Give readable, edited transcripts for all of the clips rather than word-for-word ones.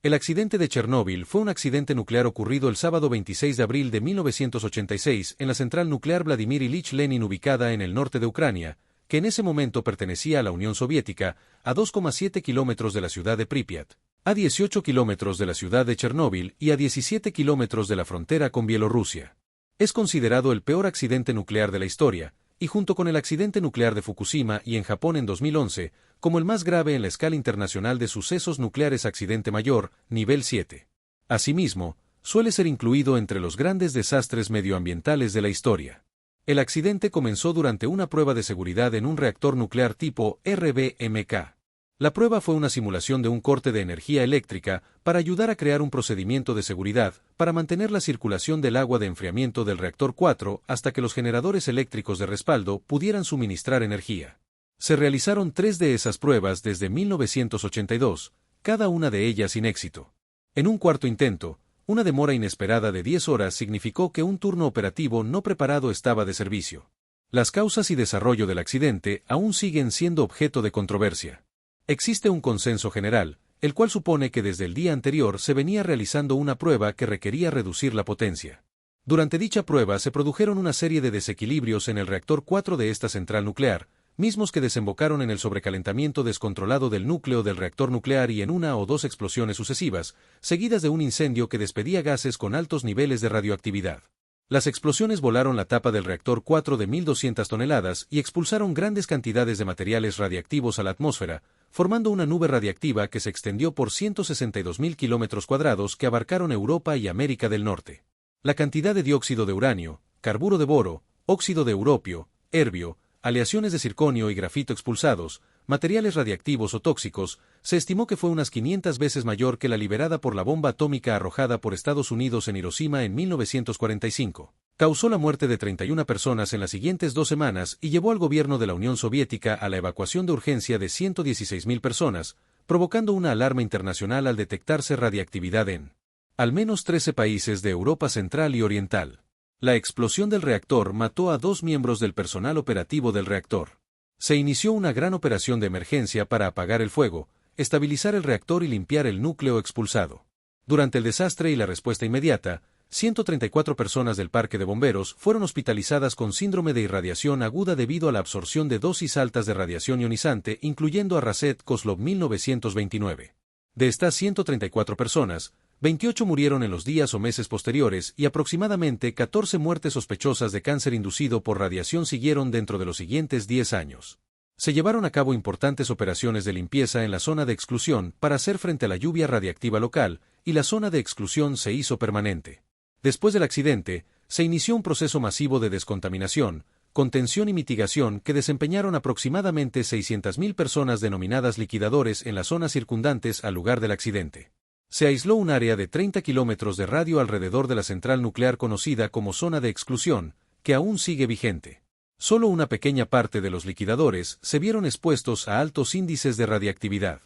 El accidente de Chernóbil fue un accidente nuclear ocurrido el sábado 26 de abril de 1986 en la central nuclear Vladimir Ilich Lenin ubicada en el norte de Ucrania, que en ese momento pertenecía a la Unión Soviética, a 2,7 kilómetros de la ciudad de Pripyat, a 18 kilómetros de la ciudad de Chernóbil y a 17 kilómetros de la frontera con Bielorrusia. Es considerado el peor accidente nuclear de la historia, y junto con el accidente nuclear de Fukushima y en Japón en 2011, como el más grave en la escala internacional de sucesos nucleares accidente mayor, nivel 7. Asimismo, suele ser incluido entre los grandes desastres medioambientales de la historia. El accidente comenzó durante una prueba de seguridad en un reactor nuclear tipo RBMK. La prueba fue una simulación de un corte de energía eléctrica para ayudar a crear un procedimiento de seguridad para mantener la circulación del agua de enfriamiento del reactor 4 hasta que los generadores eléctricos de respaldo pudieran suministrar energía. Se realizaron 3 de esas pruebas desde 1982, cada una de ellas sin éxito. En un cuarto intento, una demora inesperada de 10 horas significó que un turno operativo no preparado estaba de servicio. Las causas y desarrollo del accidente aún siguen siendo objeto de controversia. Existe un consenso general, el cual supone que desde el día anterior se venía realizando una prueba que requería reducir la potencia. Durante dicha prueba se produjeron una serie de desequilibrios en el reactor 4 de esta central nuclear, mismos que desembocaron en el sobrecalentamiento descontrolado del núcleo del reactor nuclear y en una o dos explosiones sucesivas, seguidas de un incendio que despedía gases con altos niveles de radioactividad. Las explosiones volaron la tapa del reactor 4 de 1.200 toneladas y expulsaron grandes cantidades de materiales radiactivos a la atmósfera, formando una nube radiactiva que se extendió por 162.000 kilómetros cuadrados que abarcaron Europa y América del Norte. La cantidad de dióxido de uranio, carburo de boro, óxido de europio, herbio, aleaciones de circonio y grafito expulsados, materiales radiactivos o tóxicos, se estimó que fue unas 500 veces mayor que la liberada por la bomba atómica arrojada por Estados Unidos en Hiroshima en 1945. Causó la muerte de 31 personas en las siguientes 2 semanas y llevó al gobierno de la Unión Soviética a la evacuación de urgencia de 116.000 personas, provocando una alarma internacional al detectarse radiactividad en al menos 13 países de Europa Central y Oriental. La explosión del reactor mató a 2 miembros del personal operativo del reactor. Se inició una gran operación de emergencia para apagar el fuego, estabilizar el reactor y limpiar el núcleo expulsado. Durante el desastre y la respuesta inmediata, 134 personas del parque de bomberos fueron hospitalizadas con síndrome de irradiación aguda debido a la absorción de dosis altas de radiación ionizante, incluyendo a Raset Koslov 1929. De estas 134 personas, 28 murieron en los días o meses posteriores y aproximadamente 14 muertes sospechosas de cáncer inducido por radiación siguieron dentro de los siguientes 10 años. Se llevaron a cabo importantes operaciones de limpieza en la zona de exclusión para hacer frente a la lluvia radiactiva local, y la zona de exclusión se hizo permanente. Después del accidente, se inició un proceso masivo de descontaminación, contención y mitigación que desempeñaron aproximadamente 600.000 personas denominadas liquidadores en las zonas circundantes al lugar del accidente. Se aisló un área de 30 kilómetros de radio alrededor de la central nuclear conocida como zona de exclusión, que aún sigue vigente. Solo una pequeña parte de los liquidadores se vieron expuestos a altos índices de radiactividad.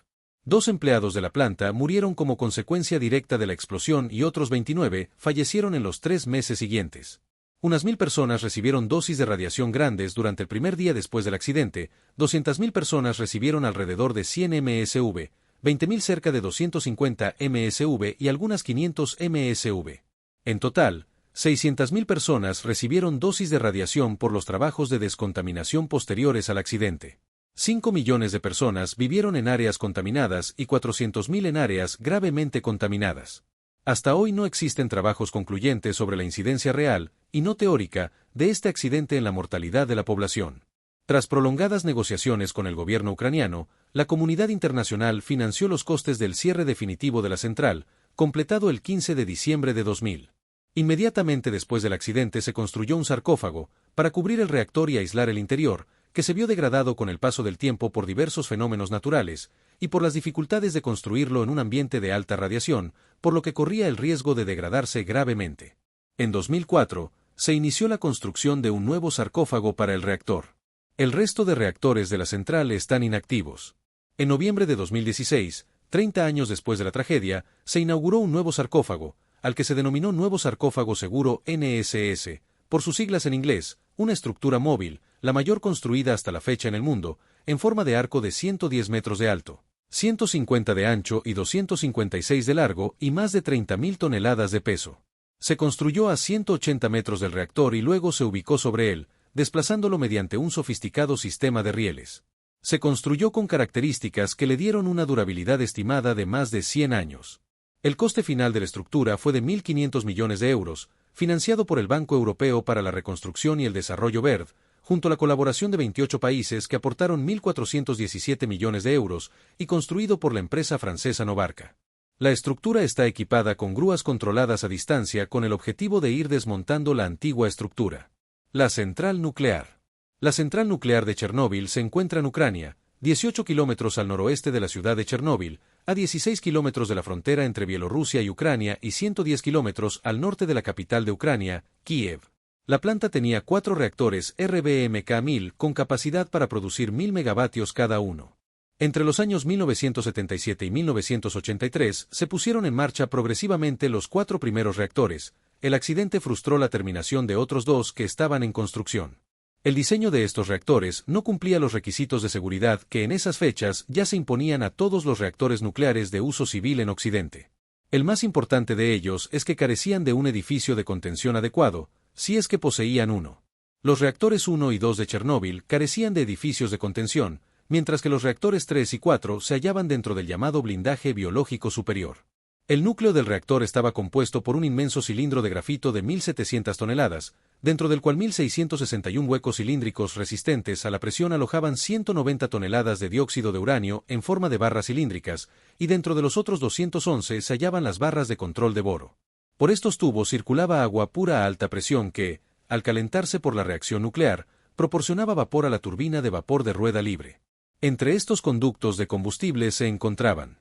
2 empleados de la planta murieron como consecuencia directa de la explosión y otros 29 fallecieron en los 3 meses siguientes. Unas 1.000 personas recibieron dosis de radiación grandes durante el primer día después del accidente, 200.000 personas recibieron alrededor de 100 MSV, 20.000 cerca de 250 MSV y algunas 500 MSV. En total, 600.000 personas recibieron dosis de radiación por los trabajos de descontaminación posteriores al accidente. 5 millones de personas vivieron en áreas contaminadas y 400.000 en áreas gravemente contaminadas. Hasta hoy no existen trabajos concluyentes sobre la incidencia real, y no teórica, de este accidente en la mortalidad de la población. Tras prolongadas negociaciones con el gobierno ucraniano, la comunidad internacional financió los costes del cierre definitivo de la central, completado el 15 de diciembre de 2000. Inmediatamente después del accidente se construyó un sarcófago, para cubrir el reactor y aislar el interior, que se vio degradado con el paso del tiempo por diversos fenómenos naturales, y por las dificultades de construirlo en un ambiente de alta radiación, por lo que corría el riesgo de degradarse gravemente. En 2004, se inició la construcción de un nuevo sarcófago para el reactor. El resto de reactores de la central están inactivos. En noviembre de 2016, 30 años después de la tragedia, se inauguró un nuevo sarcófago, al que se denominó Nuevo Sarcófago Seguro NSS, por sus siglas en inglés, una estructura móvil, la mayor construida hasta la fecha en el mundo, en forma de arco de 110 metros de alto. 150 de ancho y 256 de largo y más de 30.000 toneladas de peso. Se construyó a 180 metros del reactor y luego se ubicó sobre él, desplazándolo mediante un sofisticado sistema de rieles. Se construyó con características que le dieron una durabilidad estimada de más de 100 años. El coste final de la estructura fue de 1.500 millones de euros, financiado por el Banco Europeo para la Reconstrucción y el Desarrollo BERD, junto a la colaboración de 28 países que aportaron 1.417 millones de euros y construido por la empresa francesa Novarca. La estructura está equipada con grúas controladas a distancia con el objetivo de ir desmontando la antigua estructura. La central nuclear. La central nuclear de Chernóbil se encuentra en Ucrania, 18 kilómetros al noroeste de la ciudad de Chernóbil, a 16 kilómetros de la frontera entre Bielorrusia y Ucrania y 110 kilómetros al norte de la capital de Ucrania, Kiev. La planta tenía 4 reactores RBMK-1000 con capacidad para producir 1.000 megavatios cada uno. Entre los años 1977 y 1983 se pusieron en marcha progresivamente los 4 primeros reactores. El accidente frustró la terminación de otros 2 que estaban en construcción. El diseño de estos reactores no cumplía los requisitos de seguridad que en esas fechas ya se imponían a todos los reactores nucleares de uso civil en Occidente. El más importante de ellos es que carecían de un edificio de contención adecuado, si es que poseían uno. Los reactores 1 y 2 de Chernóbil carecían de edificios de contención, mientras que los reactores 3 y 4 se hallaban dentro del llamado blindaje biológico superior. El núcleo del reactor estaba compuesto por un inmenso cilindro de grafito de 1.700 toneladas, dentro del cual 1.661 huecos cilíndricos resistentes a la presión alojaban 190 toneladas de dióxido de uranio en forma de barras cilíndricas, y dentro de los otros 211 se hallaban las barras de control de boro. Por estos tubos circulaba agua pura a alta presión que, al calentarse por la reacción nuclear, proporcionaba vapor a la turbina de vapor de rueda libre. Entre estos conductos de combustible se encontraban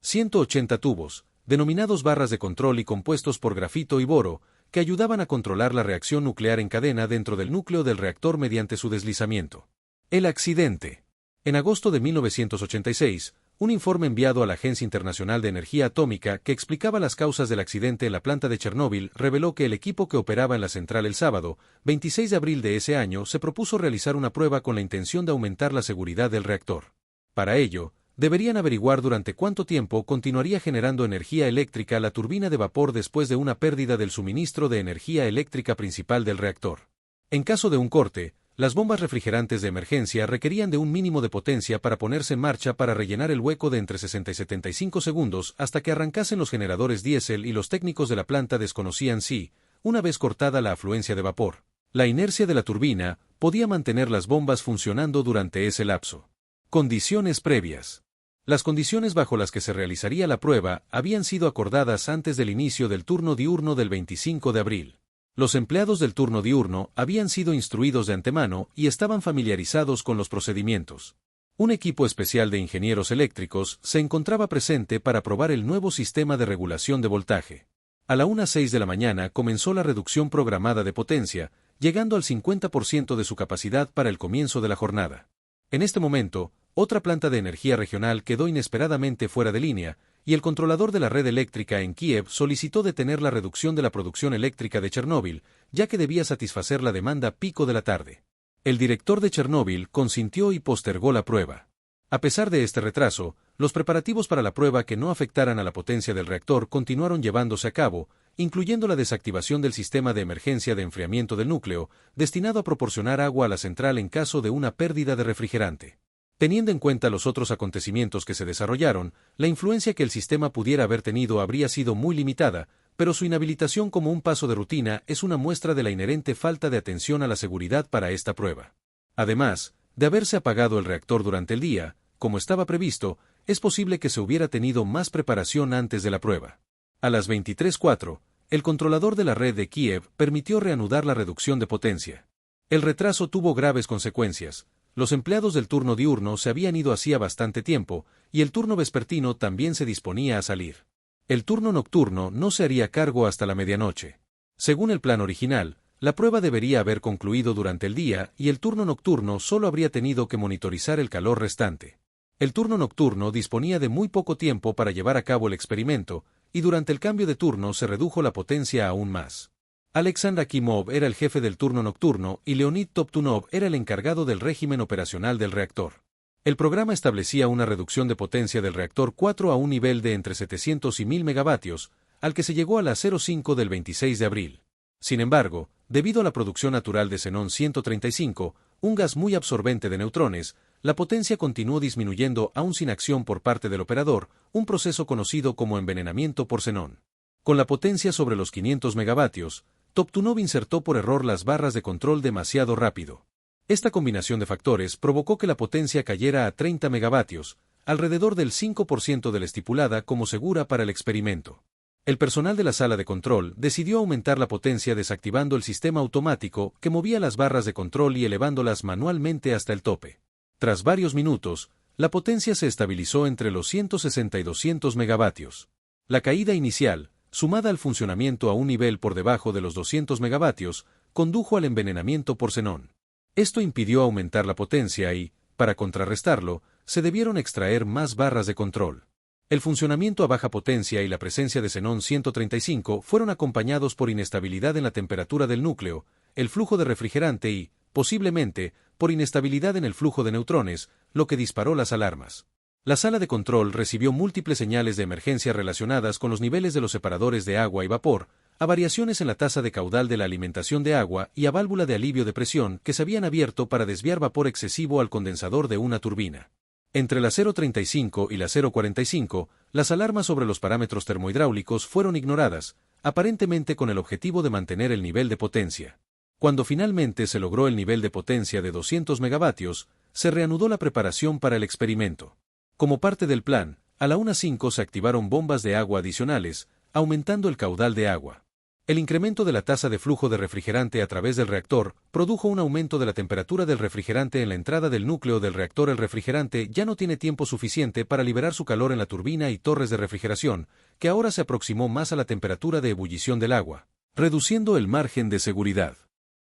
180 tubos, denominados barras de control y compuestos por grafito y boro, que ayudaban a controlar la reacción nuclear en cadena dentro del núcleo del reactor mediante su deslizamiento. El accidente. En agosto de 1986, un informe enviado a la Agencia Internacional de Energía Atómica que explicaba las causas del accidente en la planta de Chernóbil reveló que el equipo que operaba en la central el sábado, 26 de abril de ese año, se propuso realizar una prueba con la intención de aumentar la seguridad del reactor. Para ello, deberían averiguar durante cuánto tiempo continuaría generando energía eléctrica la turbina de vapor después de una pérdida del suministro de energía eléctrica principal del reactor. En caso de un corte, las bombas refrigerantes de emergencia requerían de un mínimo de potencia para ponerse en marcha para rellenar el hueco de entre 60 y 75 segundos hasta que arrancasen los generadores diésel y los técnicos de la planta desconocían si, una vez cortada la afluencia de vapor, la inercia de la turbina podía mantener las bombas funcionando durante ese lapso. Condiciones previas. Las condiciones bajo las que se realizaría la prueba habían sido acordadas antes del inicio del turno diurno del 25 de abril. Los empleados del turno diurno habían sido instruidos de antemano y estaban familiarizados con los procedimientos. Un equipo especial de ingenieros eléctricos se encontraba presente para probar el nuevo sistema de regulación de voltaje. A la 1:06 de la mañana comenzó la reducción programada de potencia, llegando al 50% de su capacidad para el comienzo de la jornada. En este momento, otra planta de energía regional quedó inesperadamente fuera de línea, y el controlador de la red eléctrica en Kiev solicitó detener la reducción de la producción eléctrica de Chernóbil, ya que debía satisfacer la demanda pico de la tarde. El director de Chernóbil consintió y postergó la prueba. A pesar de este retraso, los preparativos para la prueba que no afectaran a la potencia del reactor continuaron llevándose a cabo, incluyendo la desactivación del sistema de emergencia de enfriamiento del núcleo, destinado a proporcionar agua a la central en caso de una pérdida de refrigerante. Teniendo en cuenta los otros acontecimientos que se desarrollaron, la influencia que el sistema pudiera haber tenido habría sido muy limitada, pero su inhabilitación como un paso de rutina es una muestra de la inherente falta de atención a la seguridad para esta prueba. Además, de haberse apagado el reactor durante el día, como estaba previsto, es posible que se hubiera tenido más preparación antes de la prueba. A las 23:04, el controlador de la red de Kiev permitió reanudar la reducción de potencia. El retraso tuvo graves consecuencias. Los empleados del turno diurno se habían ido hacía bastante tiempo, y el turno vespertino también se disponía a salir. El turno nocturno no se haría cargo hasta la medianoche. Según el plan original, la prueba debería haber concluido durante el día y el turno nocturno solo habría tenido que monitorizar el calor restante. El turno nocturno disponía de muy poco tiempo para llevar a cabo el experimento, y durante el cambio de turno se redujo la potencia aún más. Alexandr Akimov era el jefe del turno nocturno y Leonid Toptunov era el encargado del régimen operacional del reactor. El programa establecía una reducción de potencia del reactor 4 a un nivel de entre 700 y 1000 megavatios, al que se llegó a las 05 del 26 de abril. Sin embargo, debido a la producción natural de xenón 135, un gas muy absorbente de neutrones, la potencia continuó disminuyendo aún sin acción por parte del operador, un proceso conocido como envenenamiento por xenón. Con la potencia sobre los 500 megavatios, Toptunov insertó por error las barras de control demasiado rápido. Esta combinación de factores provocó que la potencia cayera a 30 megavatios, alrededor del 5% de la estipulada como segura para el experimento. El personal de la sala de control decidió aumentar la potencia desactivando el sistema automático que movía las barras de control y elevándolas manualmente hasta el tope. Tras varios minutos, la potencia se estabilizó entre los 160 y 200 megavatios. La caída inicial, sumada al funcionamiento a un nivel por debajo de los 200 megavatios, condujo al envenenamiento por xenón. Esto impidió aumentar la potencia y, para contrarrestarlo, se debieron extraer más barras de control. El funcionamiento a baja potencia y la presencia de xenón 135 fueron acompañados por inestabilidad en la temperatura del núcleo, el flujo de refrigerante y, posiblemente, por inestabilidad en el flujo de neutrones, lo que disparó las alarmas. La sala de control recibió múltiples señales de emergencia relacionadas con los niveles de los separadores de agua y vapor, a variaciones en la tasa de caudal de la alimentación de agua y a válvula de alivio de presión que se habían abierto para desviar vapor excesivo al condensador de una turbina. Entre la 035 y la 045, las alarmas sobre los parámetros termohidráulicos fueron ignoradas, aparentemente con el objetivo de mantener el nivel de potencia. Cuando finalmente se logró el nivel de potencia de 200 megavatios, se reanudó la preparación para el experimento. Como parte del plan, a la 1:05 se activaron bombas de agua adicionales, aumentando el caudal de agua. El incremento de la tasa de flujo de refrigerante a través del reactor produjo un aumento de la temperatura del refrigerante en la entrada del núcleo del reactor. El refrigerante ya no tiene tiempo suficiente para liberar su calor en la turbina y torres de refrigeración, que ahora se aproximó más a la temperatura de ebullición del agua, reduciendo el margen de seguridad.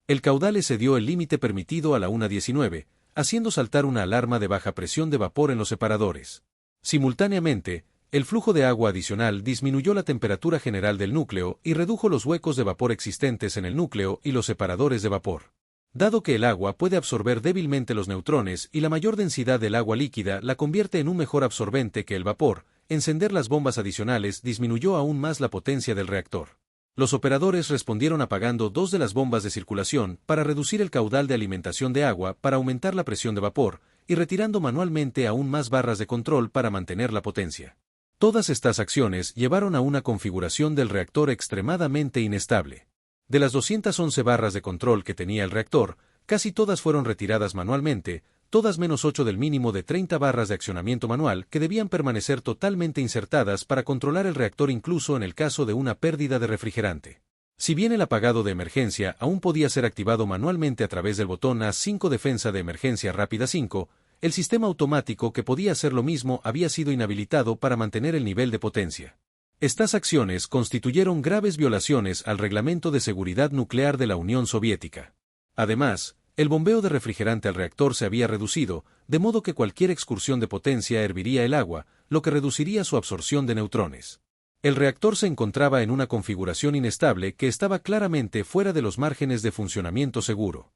El caudal excedió el límite permitido a la 1:19, haciendo saltar una alarma de baja presión de vapor en los separadores. Simultáneamente, el flujo de agua adicional disminuyó la temperatura general del núcleo y redujo los huecos de vapor existentes en el núcleo y los separadores de vapor. Dado que el agua puede absorber débilmente los neutrones y la mayor densidad del agua líquida la convierte en un mejor absorbente que el vapor, encender las bombas adicionales disminuyó aún más la potencia del reactor. Los operadores respondieron apagando 2 de las bombas de circulación para reducir el caudal de alimentación de agua para aumentar la presión de vapor, y retirando manualmente aún más barras de control para mantener la potencia. Todas estas acciones llevaron a una configuración del reactor extremadamente inestable. De las 211 barras de control que tenía el reactor, casi todas fueron retiradas manualmente, todas menos 8 del mínimo de 30 barras de accionamiento manual que debían permanecer totalmente insertadas para controlar el reactor incluso en el caso de una pérdida de refrigerante. Si bien el apagado de emergencia aún podía ser activado manualmente a través del botón A5 Defensa de Emergencia Rápida 5, el sistema automático que podía hacer lo mismo había sido inhabilitado para mantener el nivel de potencia. Estas acciones constituyeron graves violaciones al Reglamento de Seguridad Nuclear de la Unión Soviética. Además, el bombeo de refrigerante al reactor se había reducido, de modo que cualquier excursión de potencia herviría el agua, lo que reduciría su absorción de neutrones. El reactor se encontraba en una configuración inestable que estaba claramente fuera de los márgenes de funcionamiento seguro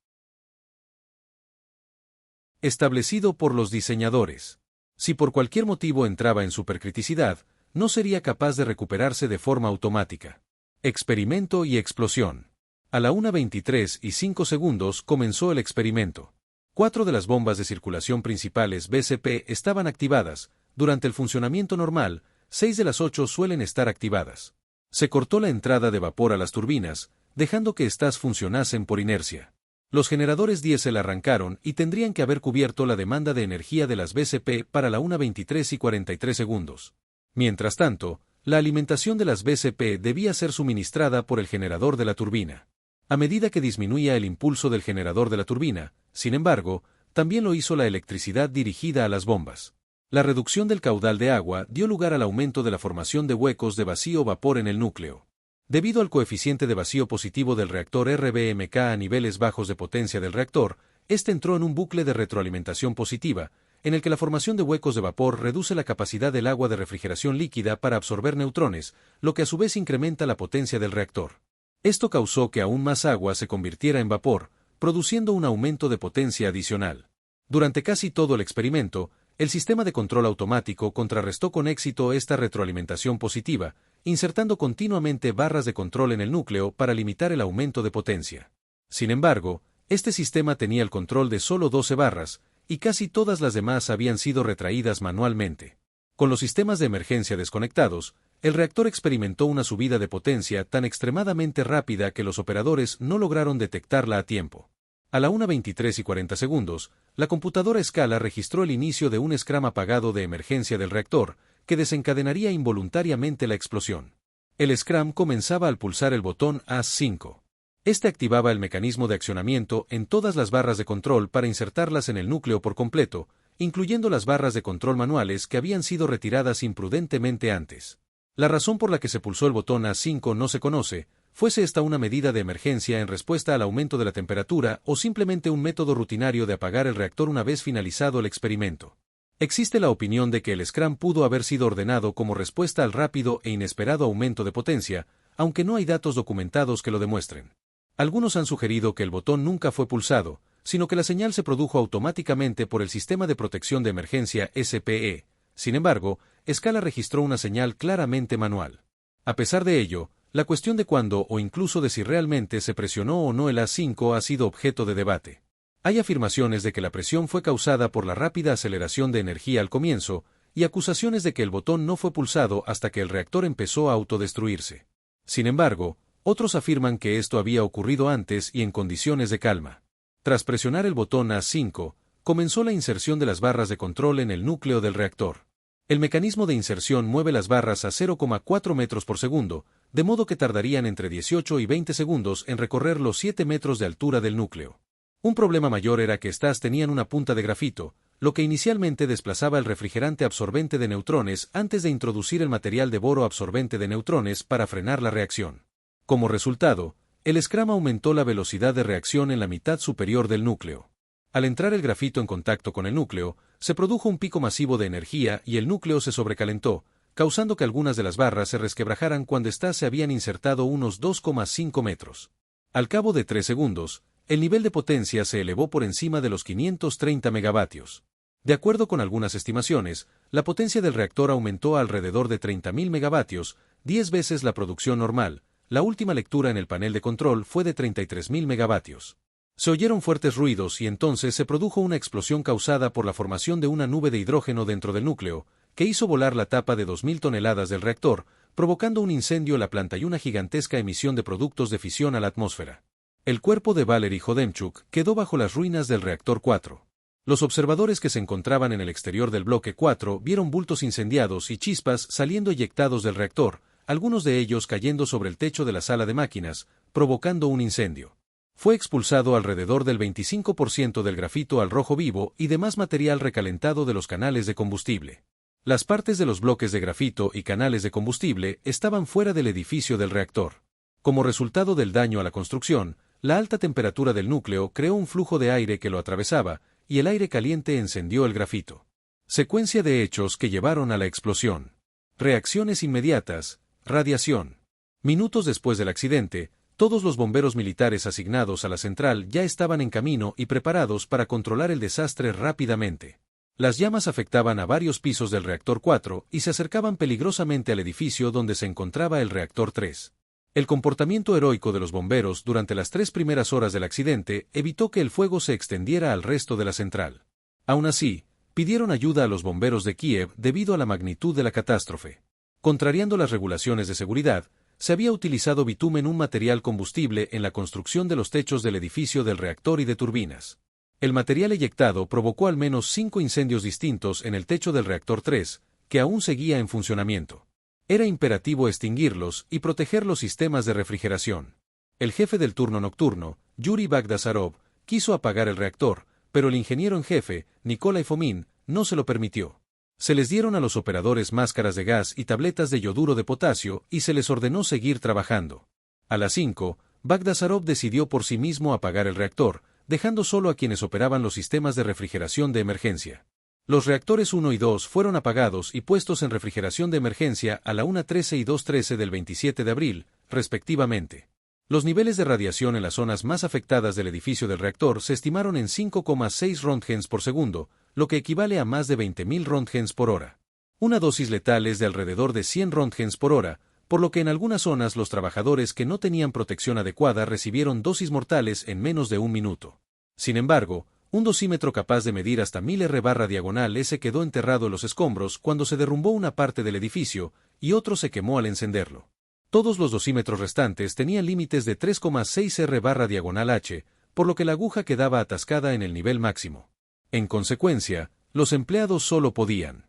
establecido por los diseñadores. Si por cualquier motivo entraba en supercriticidad, no sería capaz de recuperarse de forma automática. Experimento y explosión. A la 1:23 y 5 segundos comenzó el experimento. 4 de las bombas de circulación principales BCP estaban activadas. Durante el funcionamiento normal, 6 de las 8 suelen estar activadas. Se cortó la entrada de vapor a las turbinas, dejando que éstas funcionasen por inercia. Los generadores diésel arrancaron y tendrían que haber cubierto la demanda de energía de las BCP para la 1:23 y 43 segundos. Mientras tanto, la alimentación de las BCP debía ser suministrada por el generador de la turbina. A medida que disminuía el impulso del generador de la turbina, sin embargo, también lo hizo la electricidad dirigida a las bombas. La reducción del caudal de agua dio lugar al aumento de la formación de huecos de vacío-vapor en el núcleo. Debido al coeficiente de vacío positivo del reactor RBMK a niveles bajos de potencia del reactor, este entró en un bucle de retroalimentación positiva, en el que la formación de huecos de vapor reduce la capacidad del agua de refrigeración líquida para absorber neutrones, lo que a su vez incrementa la potencia del reactor. Esto causó que aún más agua se convirtiera en vapor, produciendo un aumento de potencia adicional. Durante casi todo el experimento, el sistema de control automático contrarrestó con éxito esta retroalimentación positiva, insertando continuamente barras de control en el núcleo para limitar el aumento de potencia. Sin embargo, este sistema tenía el control de solo 12 barras, y casi todas las demás habían sido retraídas manualmente. Con los sistemas de emergencia desconectados, el reactor experimentó una subida de potencia tan extremadamente rápida que los operadores no lograron detectarla a tiempo. A la 1:23:40, la computadora Scala registró el inicio de un scrum apagado de emergencia del reactor, que desencadenaría involuntariamente la explosión. El scrum comenzaba al pulsar el botón A5. Este activaba el mecanismo de accionamiento en todas las barras de control para insertarlas en el núcleo por completo, incluyendo las barras de control manuales que habían sido retiradas imprudentemente antes. La razón por la que se pulsó el botón A5 no se conoce, fuese esta una medida de emergencia en respuesta al aumento de la temperatura o simplemente un método rutinario de apagar el reactor una vez finalizado el experimento. Existe la opinión de que el scrum pudo haber sido ordenado como respuesta al rápido e inesperado aumento de potencia, aunque no hay datos documentados que lo demuestren. Algunos han sugerido que el botón nunca fue pulsado, sino que la señal se produjo automáticamente por el Sistema de Protección de Emergencia SPE. Sin embargo, Scala registró una señal claramente manual. A pesar de ello, la cuestión de cuándo o incluso de si realmente se presionó o no el A5 ha sido objeto de debate. Hay afirmaciones de que la presión fue causada por la rápida aceleración de energía al comienzo, y acusaciones de que el botón no fue pulsado hasta que el reactor empezó a autodestruirse. Sin embargo, otros afirman que esto había ocurrido antes y en condiciones de calma. Tras presionar el botón A5, comenzó la inserción de las barras de control en el núcleo del reactor. El mecanismo de inserción mueve las barras a 0,4 metros por segundo, de modo que tardarían entre 18 y 20 segundos en recorrer los 7 metros de altura del núcleo. Un problema mayor era que estas tenían una punta de grafito, lo que inicialmente desplazaba el refrigerante absorbente de neutrones antes de introducir el material de boro absorbente de neutrones para frenar la reacción. Como resultado, el scrum aumentó la velocidad de reacción en la mitad superior del núcleo. Al entrar el grafito en contacto con el núcleo, se produjo un pico masivo de energía y el núcleo se sobrecalentó, causando que algunas de las barras se resquebrajaran cuando éstas se habían insertado unos 2,5 metros. Al cabo de 3 segundos, el nivel de potencia se elevó por encima de los 530 megavatios. De acuerdo con algunas estimaciones, la potencia del reactor aumentó a alrededor de 30.000 megavatios, 10 veces la producción normal. La última lectura en el panel de control fue de 33.000 megavatios. Se oyeron fuertes ruidos y entonces se produjo una explosión causada por la formación de una nube de hidrógeno dentro del núcleo, que hizo volar la tapa de 2.000 toneladas del reactor, provocando un incendio en la planta y una gigantesca emisión de productos de fisión a la atmósfera. El cuerpo de Valery Hodemchuk quedó bajo las ruinas del reactor 4. Los observadores que se encontraban en el exterior del bloque 4 vieron bultos incendiados y chispas saliendo eyectados del reactor, algunos de ellos cayendo sobre el techo de la sala de máquinas, provocando un incendio. Fue expulsado alrededor del 25% del grafito al rojo vivo y demás material recalentado de los canales de combustible. Las partes de los bloques de grafito y canales de combustible estaban fuera del edificio del reactor. Como resultado del daño a la construcción, la alta temperatura del núcleo creó un flujo de aire que lo atravesaba, y el aire caliente encendió el grafito. Secuencia de hechos que llevaron a la explosión. Reacciones inmediatas. Radiación. Minutos después del accidente, todos los bomberos militares asignados a la central ya estaban en camino y preparados para controlar el desastre rápidamente. Las llamas afectaban a varios pisos del reactor 4 y se acercaban peligrosamente al edificio donde se encontraba el reactor 3. El comportamiento heroico de los bomberos durante las 3 primeras horas del accidente evitó que el fuego se extendiera al resto de la central. Aún así, pidieron ayuda a los bomberos de Kiev debido a la magnitud de la catástrofe. Contrariando las regulaciones de seguridad, se había utilizado bitumen, un material combustible, en la construcción de los techos del edificio del reactor y de turbinas. El material eyectado provocó al menos 5 incendios distintos en el techo del reactor 3, que aún seguía en funcionamiento. Era imperativo extinguirlos y proteger los sistemas de refrigeración. El jefe del turno nocturno, Yuri Bagdasarov, quiso apagar el reactor, pero el ingeniero en jefe, Nikolai Fomin, no se lo permitió. Se les dieron a los operadores máscaras de gas y tabletas de yoduro de potasio y se les ordenó seguir trabajando. A las 5, Bagdasarov decidió por sí mismo apagar el reactor, dejando solo a quienes operaban los sistemas de refrigeración de emergencia. Los reactores 1 y 2 fueron apagados y puestos en refrigeración de emergencia a la 1:13 y 2:13 del 27 de abril, respectivamente. Los niveles de radiación en las zonas más afectadas del edificio del reactor se estimaron en 5,6 röntgens por segundo, lo que equivale a más de 20.000 röntgens por hora. Una dosis letal es de alrededor de 100 röntgens por hora, por lo que en algunas zonas los trabajadores que no tenían protección adecuada recibieron dosis mortales en menos de un minuto. Sin embargo, un dosímetro capaz de medir hasta 1000 R/diagonal quedó enterrado en los escombros cuando se derrumbó una parte del edificio, y otro se quemó al encenderlo. Todos los dosímetros restantes tenían límites de 3,6 R/diagonal-H, por lo que la aguja quedaba atascada en el nivel máximo. En consecuencia, los empleados solo podían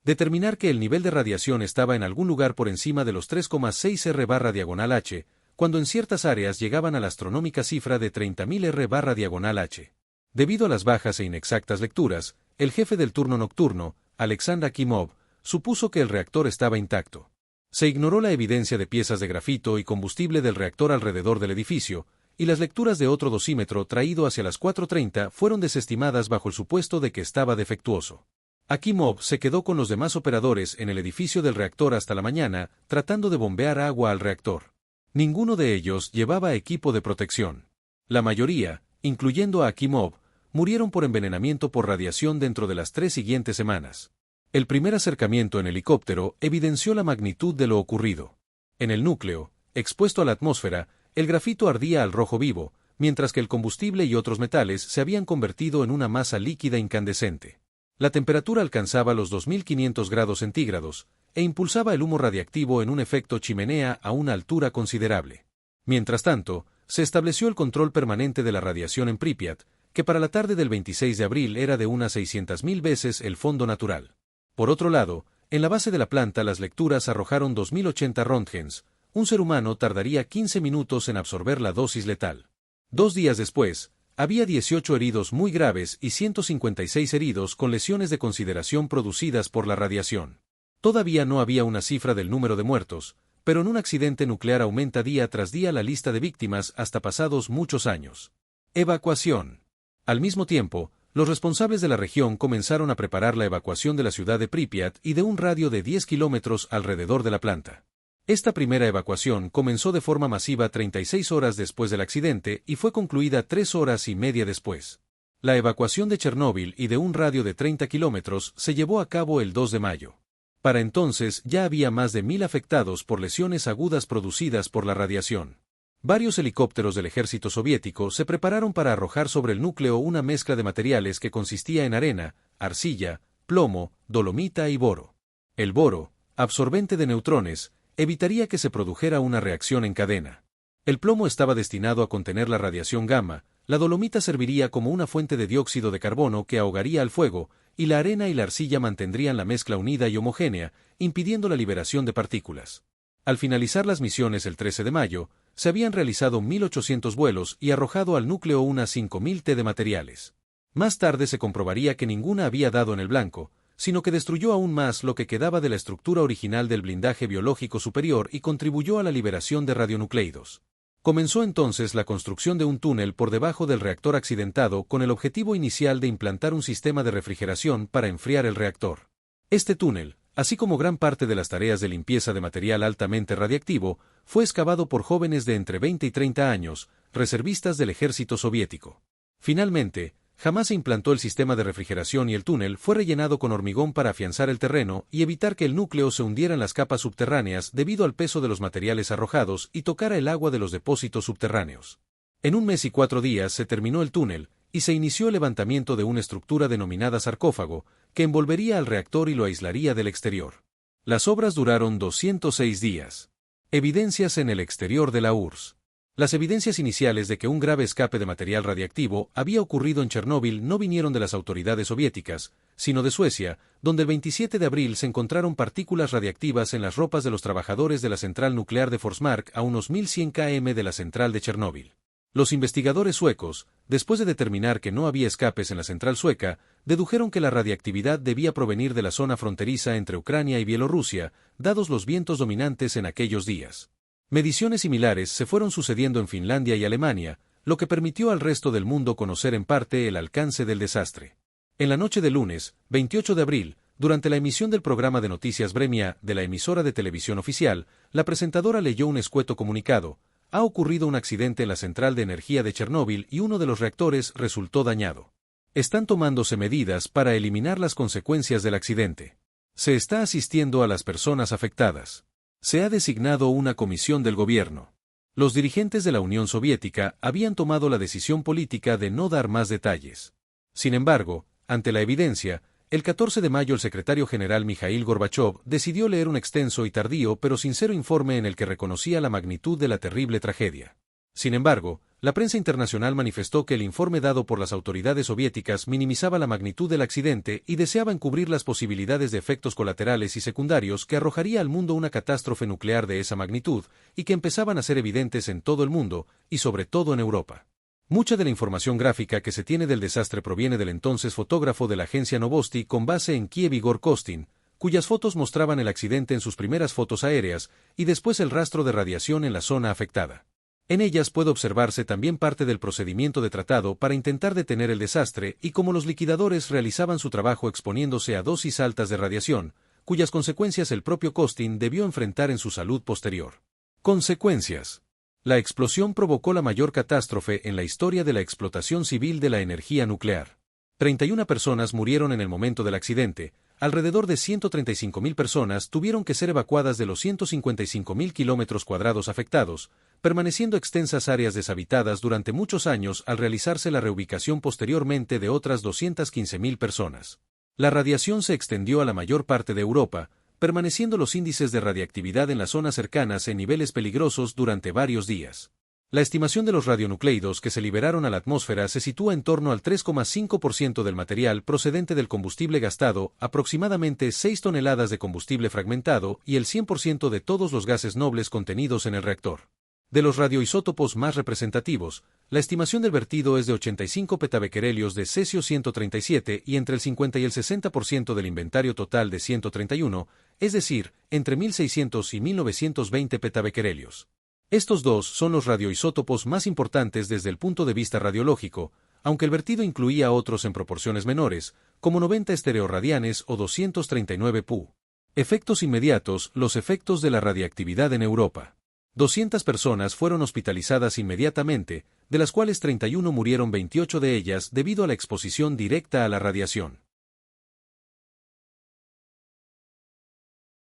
determinar que el nivel de radiación estaba en algún lugar por encima de los 3,6 R/diagonal-H, cuando en ciertas áreas llegaban a la astronómica cifra de 30.000 R/diagonal-H. Debido a las bajas e inexactas lecturas, el jefe del turno nocturno, Alexander Akimov, supuso que el reactor estaba intacto. Se ignoró la evidencia de piezas de grafito y combustible del reactor alrededor del edificio, y las lecturas de otro dosímetro traído hacia las 4:30 fueron desestimadas bajo el supuesto de que estaba defectuoso. Akimov se quedó con los demás operadores en el edificio del reactor hasta la mañana, tratando de bombear agua al reactor. Ninguno de ellos llevaba equipo de protección. La mayoría, incluyendo a Akimov, murieron por envenenamiento por radiación dentro de las 3 siguientes semanas. El primer acercamiento en helicóptero evidenció la magnitud de lo ocurrido. En el núcleo, expuesto a la atmósfera, el grafito ardía al rojo vivo, mientras que el combustible y otros metales se habían convertido en una masa líquida incandescente. La temperatura alcanzaba los 2500 grados centígrados, e impulsaba el humo radiactivo en un efecto chimenea a una altura considerable. Mientras tanto, se estableció el control permanente de la radiación en Pripyat, que para la tarde del 26 de abril era de unas 600.000 veces el fondo natural. Por otro lado, en la base de la planta las lecturas arrojaron 2080 röntgens. Un ser humano tardaría 15 minutos en absorber la dosis letal. 2 días después, había 18 heridos muy graves y 156 heridos con lesiones de consideración producidas por la radiación. Todavía no había una cifra del número de muertos, pero en un accidente nuclear aumenta día tras día la lista de víctimas hasta pasados muchos años. Evacuación. Al mismo tiempo, los responsables de la región comenzaron a preparar la evacuación de la ciudad de Pripyat y de un radio de 10 kilómetros alrededor de la planta. Esta primera evacuación comenzó de forma masiva 36 horas después del accidente y fue concluida 3 horas y media después. La evacuación de Chernóbil y de un radio de 30 kilómetros se llevó a cabo el 2 de mayo. Para entonces ya había más de 1000 afectados por lesiones agudas producidas por la radiación. Varios helicópteros del ejército soviético se prepararon para arrojar sobre el núcleo una mezcla de materiales que consistía en arena, arcilla, plomo, dolomita y boro. El boro, absorbente de neutrones, evitaría que se produjera una reacción en cadena. El plomo estaba destinado a contener la radiación gamma, la dolomita serviría como una fuente de dióxido de carbono que ahogaría al fuego, y la arena y la arcilla mantendrían la mezcla unida y homogénea, impidiendo la liberación de partículas. Al finalizar las misiones el 13 de mayo, se habían realizado 1800 vuelos y arrojado al núcleo unas 5000 t de materiales. Más tarde se comprobaría que ninguna había dado en el blanco, sino que destruyó aún más lo que quedaba de la estructura original del blindaje biológico superior y contribuyó a la liberación de radionucleidos. Comenzó entonces la construcción de un túnel por debajo del reactor accidentado con el objetivo inicial de implantar un sistema de refrigeración para enfriar el reactor. Este túnel, así como gran parte de las tareas de limpieza de material altamente radiactivo, fue excavado por jóvenes de entre 20 y 30 años, reservistas del ejército soviético. Finalmente, jamás se implantó el sistema de refrigeración y el túnel fue rellenado con hormigón para afianzar el terreno y evitar que el núcleo se hundiera en las capas subterráneas debido al peso de los materiales arrojados y tocara el agua de los depósitos subterráneos. En 1 mes y 4 días se terminó el túnel, y se inició el levantamiento de una estructura denominada sarcófago, que envolvería al reactor y lo aislaría del exterior. Las obras duraron 206 días. Evidencias en el exterior de la URSS. Las evidencias iniciales de que un grave escape de material radiactivo había ocurrido en Chernóbil no vinieron de las autoridades soviéticas, sino de Suecia, donde el 27 de abril se encontraron partículas radiactivas en las ropas de los trabajadores de la central nuclear de Forsmark a unos 1100 km de la central de Chernóbil. Los investigadores suecos, después de determinar que no había escapes en la central sueca, dedujeron que la radiactividad debía provenir de la zona fronteriza entre Ucrania y Bielorrusia, dados los vientos dominantes en aquellos días. Mediciones similares se fueron sucediendo en Finlandia y Alemania, lo que permitió al resto del mundo conocer en parte el alcance del desastre. En la noche del lunes, 28 de abril, Durante la emisión del programa de noticias Vremya de la emisora de televisión oficial, la presentadora leyó un escueto comunicado: ha ocurrido un accidente en la central de energía de Chernóbil y uno de los reactores resultó dañado. Están tomándose medidas para eliminar las consecuencias del accidente. Se está asistiendo a las personas afectadas. Se ha designado una comisión del gobierno. Los dirigentes de la Unión Soviética habían tomado la decisión política de no dar más detalles. Sin embargo, ante la evidencia, el 14 de mayo el secretario general Mikhail Gorbachov decidió leer un extenso y tardío pero sincero informe en el que reconocía la magnitud de la terrible tragedia. Sin embargo, la prensa internacional manifestó que el informe dado por las autoridades soviéticas minimizaba la magnitud del accidente y deseaba encubrir las posibilidades de efectos colaterales y secundarios que arrojaría al mundo una catástrofe nuclear de esa magnitud y que empezaban a ser evidentes en todo el mundo, y sobre todo en Europa. Mucha de la información gráfica que se tiene del desastre proviene del entonces fotógrafo de la agencia Novosti con base en Kiev Igor Kostin, cuyas fotos mostraban el accidente en sus primeras fotos aéreas y después el rastro de radiación en la zona afectada. En ellas puede observarse también parte del procedimiento de tratado para intentar detener el desastre y cómo los liquidadores realizaban su trabajo exponiéndose a dosis altas de radiación, cuyas consecuencias el propio Kostin debió enfrentar en su salud posterior. Consecuencias. La explosión provocó la mayor catástrofe en la historia de la explotación civil de la energía nuclear. 31 personas murieron en el momento del accidente, alrededor de 135.000 personas tuvieron que ser evacuadas de los 155.000 kilómetros cuadrados afectados, permaneciendo extensas áreas deshabitadas durante muchos años al realizarse la reubicación posteriormente de otras 215.000 personas. La radiación se extendió a la mayor parte de Europa, permaneciendo los índices de radiactividad en las zonas cercanas en niveles peligrosos durante varios días. La estimación de los radionucleidos que se liberaron a la atmósfera se sitúa en torno al 3,5% del material procedente del combustible gastado, aproximadamente 6 toneladas de combustible fragmentado y el 100% de todos los gases nobles contenidos en el reactor. De los radioisótopos más representativos, la estimación del vertido es de 85 petabequerelios de cesio-137 y entre el 50 y el 60% del inventario total de 131, es decir, entre 1600 y 1920 petabequerelios. Estos dos son los radioisótopos más importantes desde el punto de vista radiológico, aunque el vertido incluía otros en proporciones menores, como 90 estereoradianes o 239 Pu. Efectos inmediatos: los efectos de la radiactividad en Europa. 200 personas fueron hospitalizadas inmediatamente, de las cuales 31 murieron, 28 de ellas debido a la exposición directa a la radiación.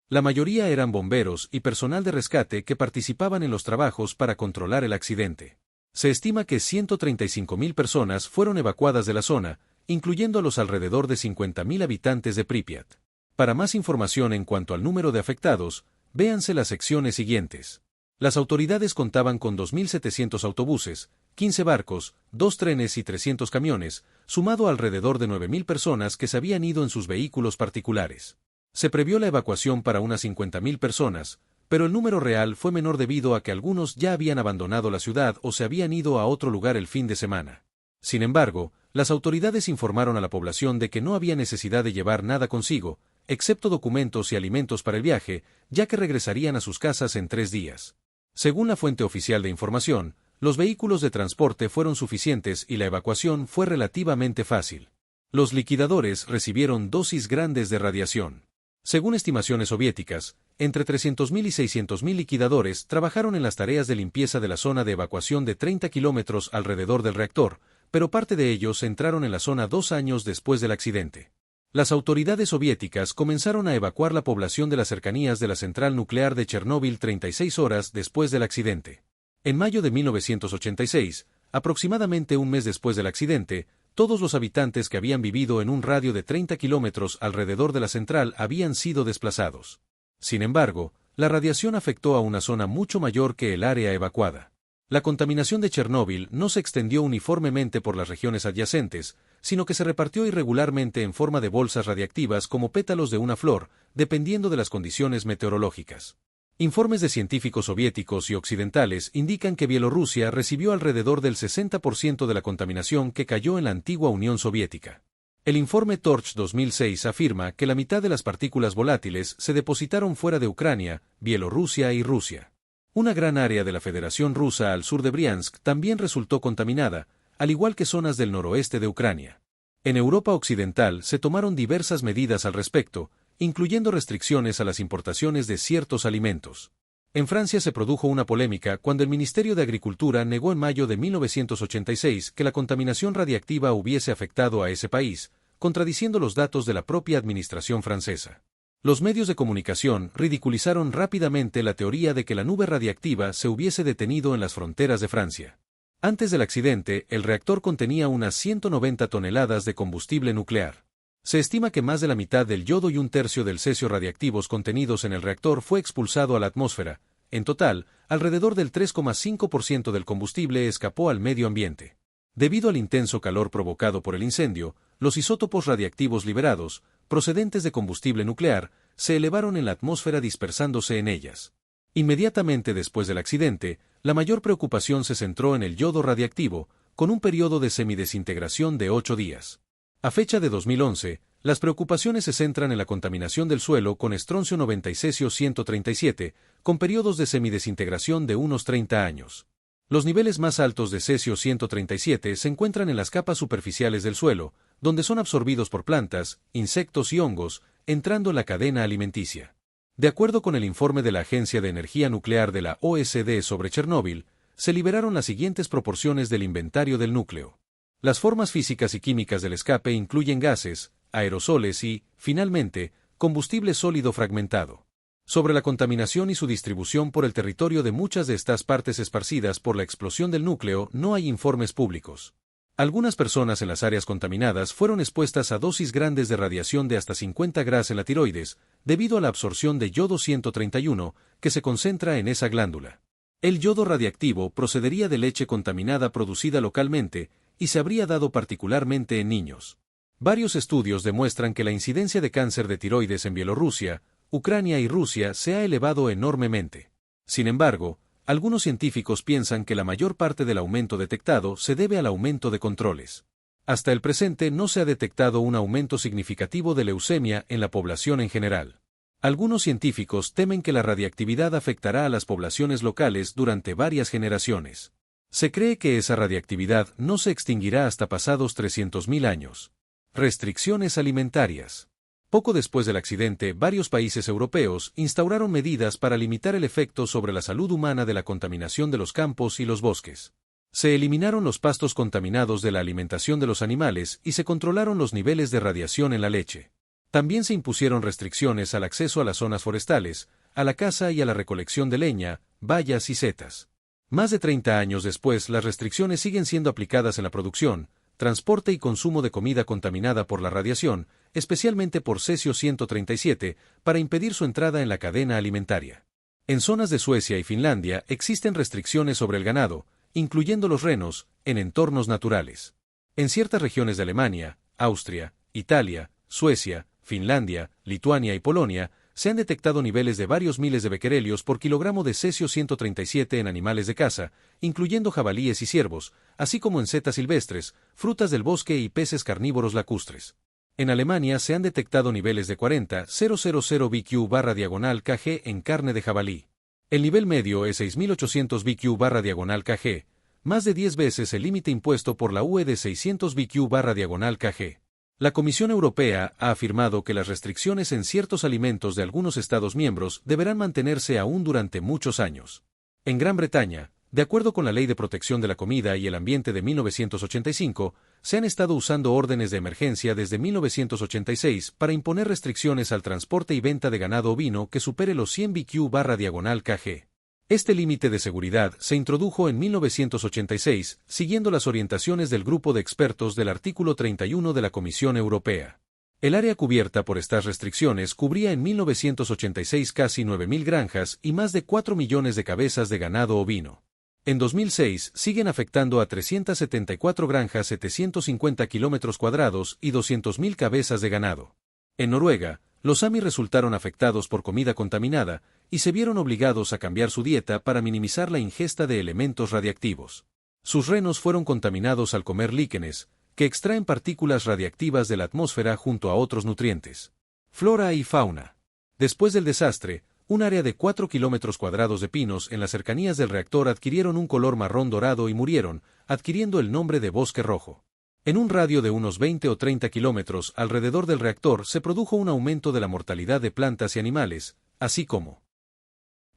La mayoría eran bomberos y personal de rescate que participaban en los trabajos para controlar el accidente. Se estima que 135.000 personas fueron evacuadas de la zona, incluyendo a los alrededor de 50.000 habitantes de Pripyat. Para más información en cuanto al número de afectados, véanse las secciones siguientes. Las autoridades contaban con 2.700 autobuses, 15 barcos, 2 trenes y 300 camiones, sumado alrededor de 9.000 personas que se habían ido en sus vehículos particulares. Se previó la evacuación para unas 50.000 personas, pero el número real fue menor debido a que algunos ya habían abandonado la ciudad o se habían ido a otro lugar el fin de semana. Sin embargo, las autoridades informaron a la población de que no había necesidad de llevar nada consigo, excepto documentos y alimentos para el viaje, ya que regresarían a sus casas en 3 días. Según la fuente oficial de información, los vehículos de transporte fueron suficientes y la evacuación fue relativamente fácil. Los liquidadores recibieron dosis grandes de radiación. Según estimaciones soviéticas, entre 300.000 y 600.000 liquidadores trabajaron en las tareas de limpieza de la zona de evacuación de 30 kilómetros alrededor del reactor, pero parte de ellos entraron en la zona 2 años después del accidente. Las autoridades soviéticas comenzaron a evacuar la población de las cercanías de la central nuclear de Chernóbil 36 horas después del accidente. En mayo de 1986, aproximadamente un mes después del accidente, todos los habitantes que habían vivido en un radio de 30 kilómetros alrededor de la central habían sido desplazados. Sin embargo, la radiación afectó a una zona mucho mayor que el área evacuada. La contaminación de Chernóbil no se extendió uniformemente por las regiones adyacentes, sino que se repartió irregularmente en forma de bolsas radiactivas como pétalos de una flor, dependiendo de las condiciones meteorológicas. Informes de científicos soviéticos y occidentales indican que Bielorrusia recibió alrededor del 60% de la contaminación que cayó en la antigua Unión Soviética. El informe Torch 2006 afirma que la mitad de las partículas volátiles se depositaron fuera de Ucrania, Bielorrusia y Rusia. Una gran área de la Federación Rusa al sur de Briansk también resultó contaminada, al igual que zonas del noroeste de Ucrania. En Europa Occidental se tomaron diversas medidas al respecto, incluyendo restricciones a las importaciones de ciertos alimentos. En Francia se produjo una polémica cuando el Ministerio de Agricultura negó en mayo de 1986 que la contaminación radiactiva hubiese afectado a ese país, contradiciendo los datos de la propia administración francesa. Los medios de comunicación ridiculizaron rápidamente la teoría de que la nube radiactiva se hubiese detenido en las fronteras de Francia. Antes del accidente, el reactor contenía unas 190 toneladas de combustible nuclear. Se estima que más de la mitad del yodo y un tercio del cesio radiactivos contenidos en el reactor fue expulsado a la atmósfera. En total, alrededor del 3,5% del combustible escapó al medio ambiente. Debido al intenso calor provocado por el incendio, los isótopos radiactivos liberados, procedentes de combustible nuclear, se elevaron en la atmósfera dispersándose en ellas. Inmediatamente después del accidente, la mayor preocupación se centró en el yodo radiactivo, con un periodo de semidesintegración de 8 días. A fecha de 2011, las preocupaciones se centran en la contaminación del suelo con estroncio 90 y cesio 137, con periodos de semidesintegración de unos 30 años. Los niveles más altos de cesio 137 se encuentran en las capas superficiales del suelo, donde son absorbidos por plantas, insectos y hongos, entrando en la cadena alimenticia. De acuerdo con el informe de la Agencia de Energía Nuclear de la OSD sobre Chernóbil, se liberaron las siguientes proporciones del inventario del núcleo. Las formas físicas y químicas del escape incluyen gases, aerosoles y, finalmente, combustible sólido fragmentado. Sobre la contaminación y su distribución por el territorio de muchas de estas partes esparcidas por la explosión del núcleo no hay informes públicos. Algunas personas en las áreas contaminadas fueron expuestas a dosis grandes de radiación de hasta 50 Gy en la tiroides, debido a la absorción de yodo 131, que se concentra en esa glándula. El yodo radiactivo procedería de leche contaminada producida localmente, y se habría dado particularmente en niños. Varios estudios demuestran que la incidencia de cáncer de tiroides en Bielorrusia, Ucrania y Rusia se ha elevado enormemente. Sin embargo, algunos científicos piensan que la mayor parte del aumento detectado se debe al aumento de controles. Hasta el presente no se ha detectado un aumento significativo de leucemia en la población en general. Algunos científicos temen que la radiactividad afectará a las poblaciones locales durante varias generaciones. Se cree que esa radiactividad no se extinguirá hasta pasados 300.000 años. Restricciones alimentarias. Poco después del accidente, varios países europeos instauraron medidas para limitar el efecto sobre la salud humana de la contaminación de los campos y los bosques. Se eliminaron los pastos contaminados de la alimentación de los animales y se controlaron los niveles de radiación en la leche. También se impusieron restricciones al acceso a las zonas forestales, a la caza y a la recolección de leña, bayas y setas. Más de 30 años después, las restricciones siguen siendo aplicadas en la producción, transporte y consumo de comida contaminada por la radiación, especialmente por cesio 137, para impedir su entrada en la cadena alimentaria. En zonas de Suecia y Finlandia existen restricciones sobre el ganado, incluyendo los renos, en entornos naturales. En ciertas regiones de Alemania, Austria, Italia, Suecia, Finlandia, Lituania y Polonia, se han detectado niveles de varios miles de becquerelios por kilogramo de cesio 137 en animales de caza, incluyendo jabalíes y ciervos, así como en setas silvestres, frutas del bosque y peces carnívoros lacustres. En Alemania se han detectado niveles de 40,000 BQ/kg en carne de jabalí. El nivel medio es 6.800 BQ/kg, más de 10 veces el límite impuesto por la UE de 600 BQ/kg. La Comisión Europea ha afirmado que las restricciones en ciertos alimentos de algunos Estados miembros deberán mantenerse aún durante muchos años. En Gran Bretaña, de acuerdo con la Ley de Protección de la Comida y el Ambiente de 1985, se han estado usando órdenes de emergencia desde 1986 para imponer restricciones al transporte y venta de ganado ovino que supere los 100 BQ/kg. Este límite de seguridad se introdujo en 1986, siguiendo las orientaciones del grupo de expertos del artículo 31 de la Comisión Europea. El área cubierta por estas restricciones cubría en 1986 casi 9.000 granjas y más de 4 millones de cabezas de ganado ovino. En 2006 siguen afectando a 374 granjas 750 km² y 200.000 cabezas de ganado. En Noruega, los sami resultaron afectados por comida contaminada y se vieron obligados a cambiar su dieta para minimizar la ingesta de elementos radiactivos. Sus renos fueron contaminados al comer líquenes, que extraen partículas radiactivas de la atmósfera junto a otros nutrientes. Flora y fauna. Después del desastre, un área de 4 km² de pinos en las cercanías del reactor adquirieron un color marrón dorado y murieron, adquiriendo el nombre de bosque rojo. En un radio de unos 20 o 30 kilómetros alrededor del reactor se produjo un aumento de la mortalidad de plantas y animales, así como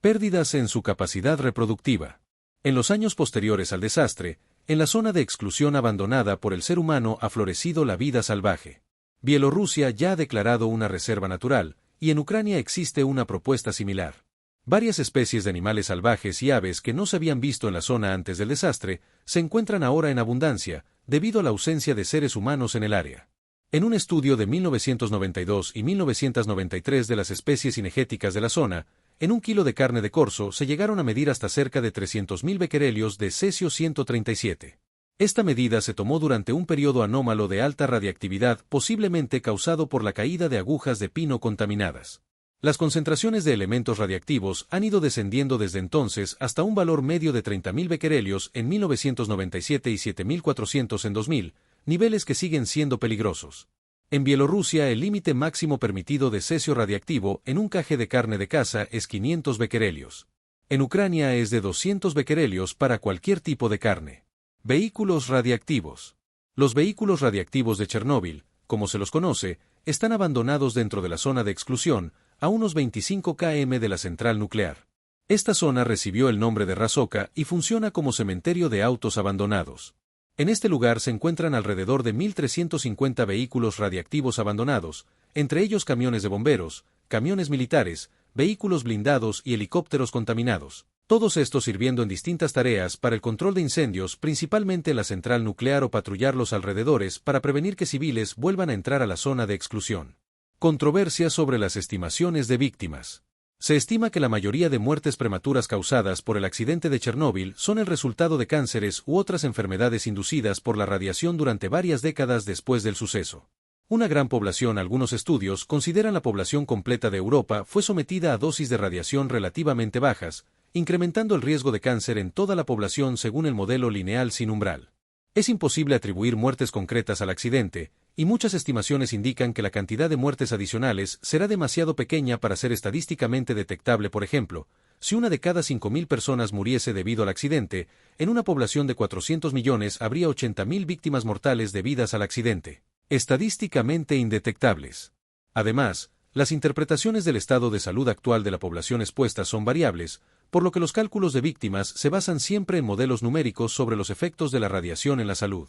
pérdidas en su capacidad reproductiva. En los años posteriores al desastre, en la zona de exclusión abandonada por el ser humano ha florecido la vida salvaje. Bielorrusia ya ha declarado una reserva natural, y en Ucrania existe una propuesta similar. Varias especies de animales salvajes y aves que no se habían visto en la zona antes del desastre, se encuentran ahora en abundancia, debido a la ausencia de seres humanos en el área. En un estudio de 1992 y 1993 de las especies cinegéticas de la zona, en un kilo de carne de corzo se llegaron a medir hasta cerca de 300.000 becquerelios de cesio-137. Esta medida se tomó durante un periodo anómalo de alta radiactividad, posiblemente causado por la caída de agujas de pino contaminadas. Las concentraciones de elementos radiactivos han ido descendiendo desde entonces hasta un valor medio de 30.000 becquerelios en 1997 y 7.400 en 2000, niveles que siguen siendo peligrosos. En Bielorrusia el límite máximo permitido de cesio radiactivo en un caje de carne de caza es 500 becquerelios. En Ucrania es de 200 becquerelios para cualquier tipo de carne. Vehículos radiactivos. Los vehículos radiactivos de Chernóbil, como se los conoce, están abandonados dentro de la zona de exclusión, a unos 25 km de la central nuclear. Esta zona recibió el nombre de Rasoka y funciona como cementerio de autos abandonados. En este lugar se encuentran alrededor de 1.350 vehículos radiactivos abandonados, entre ellos camiones de bomberos, camiones militares, vehículos blindados y helicópteros contaminados. Todos estos sirviendo en distintas tareas para el control de incendios, principalmente en la central nuclear o patrullar los alrededores para prevenir que civiles vuelvan a entrar a la zona de exclusión. Controversia sobre las estimaciones de víctimas. Se estima que la mayoría de muertes prematuras causadas por el accidente de Chernóbil son el resultado de cánceres u otras enfermedades inducidas por la radiación durante varias décadas después del suceso. Una gran población, algunos estudios consideran la población completa de Europa fue sometida a dosis de radiación relativamente bajas, incrementando el riesgo de cáncer en toda la población según el modelo lineal sin umbral. Es imposible atribuir muertes concretas al accidente, y muchas estimaciones indican que la cantidad de muertes adicionales será demasiado pequeña para ser estadísticamente detectable. Por ejemplo, si una de cada 5.000 personas muriese debido al accidente, en una población de 400 millones habría 80.000 víctimas mortales debidas al accidente, estadísticamente indetectables. Además, las interpretaciones del estado de salud actual de la población expuesta son variables, por lo que los cálculos de víctimas se basan siempre en modelos numéricos sobre los efectos de la radiación en la salud.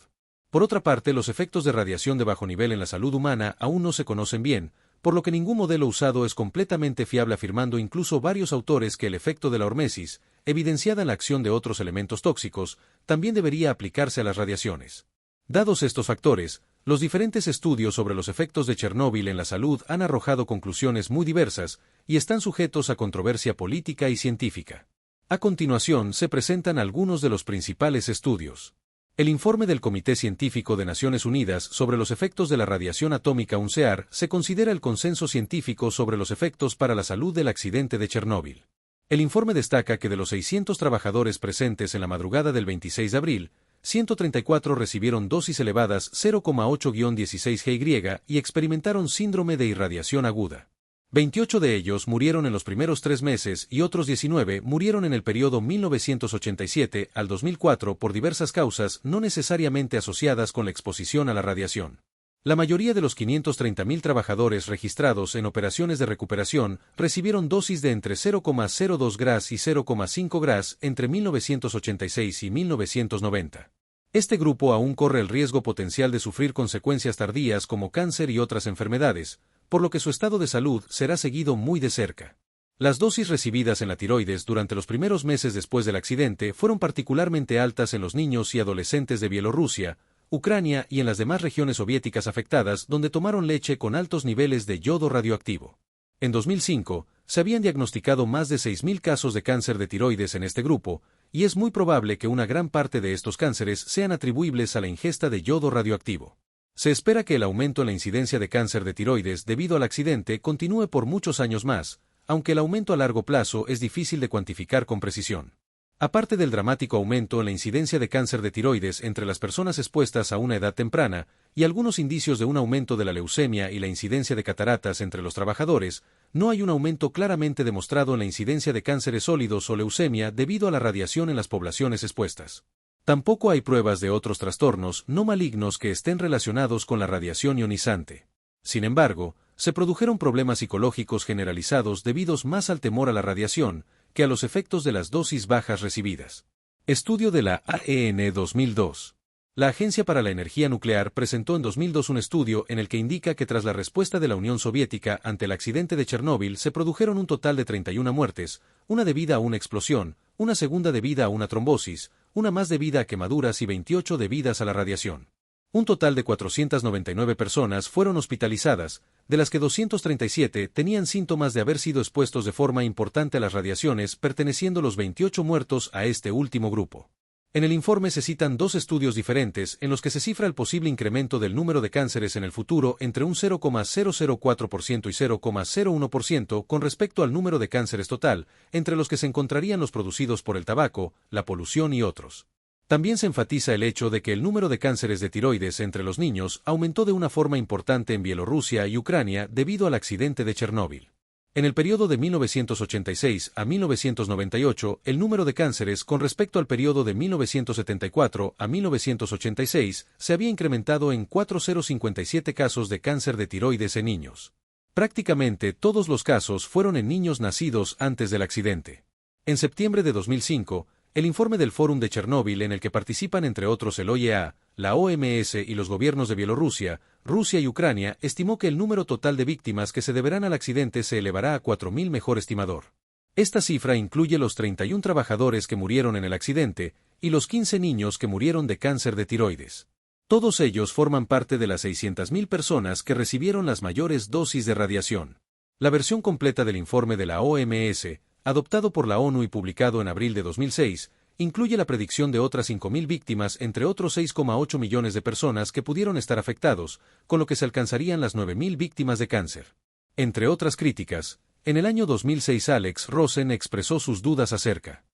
Por otra parte, los efectos de radiación de bajo nivel en la salud humana aún no se conocen bien, por lo que ningún modelo usado es completamente fiable, afirmando incluso varios autores que el efecto de la hormesis, evidenciada en la acción de otros elementos tóxicos, también debería aplicarse a las radiaciones. Dados estos factores, los diferentes estudios sobre los efectos de Chernóbil en la salud han arrojado conclusiones muy diversas y están sujetos a controversia política y científica. A continuación se presentan algunos de los principales estudios. El informe del Comité Científico de Naciones Unidas sobre los efectos de la radiación atómica UNCEAR se considera el consenso científico sobre los efectos para la salud del accidente de Chernóbil. El informe destaca que de los 600 trabajadores presentes en la madrugada del 26 de abril, 134 recibieron dosis elevadas 0,8-16 GY y experimentaron síndrome de irradiación aguda. 28 de ellos murieron en los primeros 3 meses y otros 19 murieron en el periodo 1987 al 2004 por diversas causas no necesariamente asociadas con la exposición a la radiación. La mayoría de los 530.000 trabajadores registrados en operaciones de recuperación recibieron dosis de entre 0,02 Gras y 0,5 Gras entre 1986 y 1990. Este grupo aún corre el riesgo potencial de sufrir consecuencias tardías como cáncer y otras enfermedades, por lo que su estado de salud será seguido muy de cerca. Las dosis recibidas en la tiroides durante los primeros meses después del accidente fueron particularmente altas en los niños y adolescentes de Bielorrusia, Ucrania y en las demás regiones soviéticas afectadas donde tomaron leche con altos niveles de yodo radioactivo. En 2005, se habían diagnosticado más de 6.000 casos de cáncer de tiroides en este grupo, y es muy probable que una gran parte de estos cánceres sean atribuibles a la ingesta de yodo radioactivo. Se espera que el aumento en la incidencia de cáncer de tiroides debido al accidente continúe por muchos años más, aunque el aumento a largo plazo es difícil de cuantificar con precisión. Aparte del dramático aumento en la incidencia de cáncer de tiroides entre las personas expuestas a una edad temprana, y algunos indicios de un aumento de la leucemia y la incidencia de cataratas entre los trabajadores, no hay un aumento claramente demostrado en la incidencia de cánceres sólidos o leucemia debido a la radiación en las poblaciones expuestas. Tampoco hay pruebas de otros trastornos no malignos que estén relacionados con la radiación ionizante. Sin embargo, se produjeron problemas psicológicos generalizados debidos más al temor a la radiación que a los efectos de las dosis bajas recibidas. Estudio de la AEN 2002. La Agencia para la Energía Nuclear presentó en 2002 un estudio en el que indica que tras la respuesta de la Unión Soviética ante el accidente de Chernóbil se produjeron un total de 31 muertes, una debida a una explosión, una segunda debida a una trombosis, una más debida a quemaduras y 28 debidas a la radiación. Un total de 499 personas fueron hospitalizadas, de las que 237 tenían síntomas de haber sido expuestos de forma importante a las radiaciones, perteneciendo los 28 muertos a este último grupo. En el informe se citan dos estudios diferentes en los que se cifra el posible incremento del número de cánceres en el futuro entre un 0,004% y 0,01% con respecto al número de cánceres total, entre los que se encontrarían los producidos por el tabaco, la polución y otros. También se enfatiza el hecho de que el número de cánceres de tiroides entre los niños aumentó de una forma importante en Bielorrusia y Ucrania debido al accidente de Chernóbil. En el periodo de 1986 a 1998, el número de cánceres con respecto al periodo de 1974 a 1986 se había incrementado en 4,057 casos de cáncer de tiroides en niños. Prácticamente todos los casos fueron en niños nacidos antes del accidente. En septiembre de 2005, el informe del Fórum de Chernóbil en el que participan entre otros el OIEA, la OMS y los gobiernos de Bielorrusia, Rusia y Ucrania estimó que el número total de víctimas que se deberán al accidente se elevará a 4.000 mejor estimador. Esta cifra incluye los 31 trabajadores que murieron en el accidente y los 15 niños que murieron de cáncer de tiroides. Todos ellos forman parte de las 600.000 personas que recibieron las mayores dosis de radiación. La versión completa del informe de la OMS, adoptado por la ONU y publicado en abril de 2006, incluye la predicción de otras 5.000 víctimas entre otros 6,8 millones de personas que pudieron estar afectados, con lo que se alcanzarían las 9.000 víctimas de cáncer. Entre otras críticas, en el año 2006 Alex Rosen expresó sus dudas acerca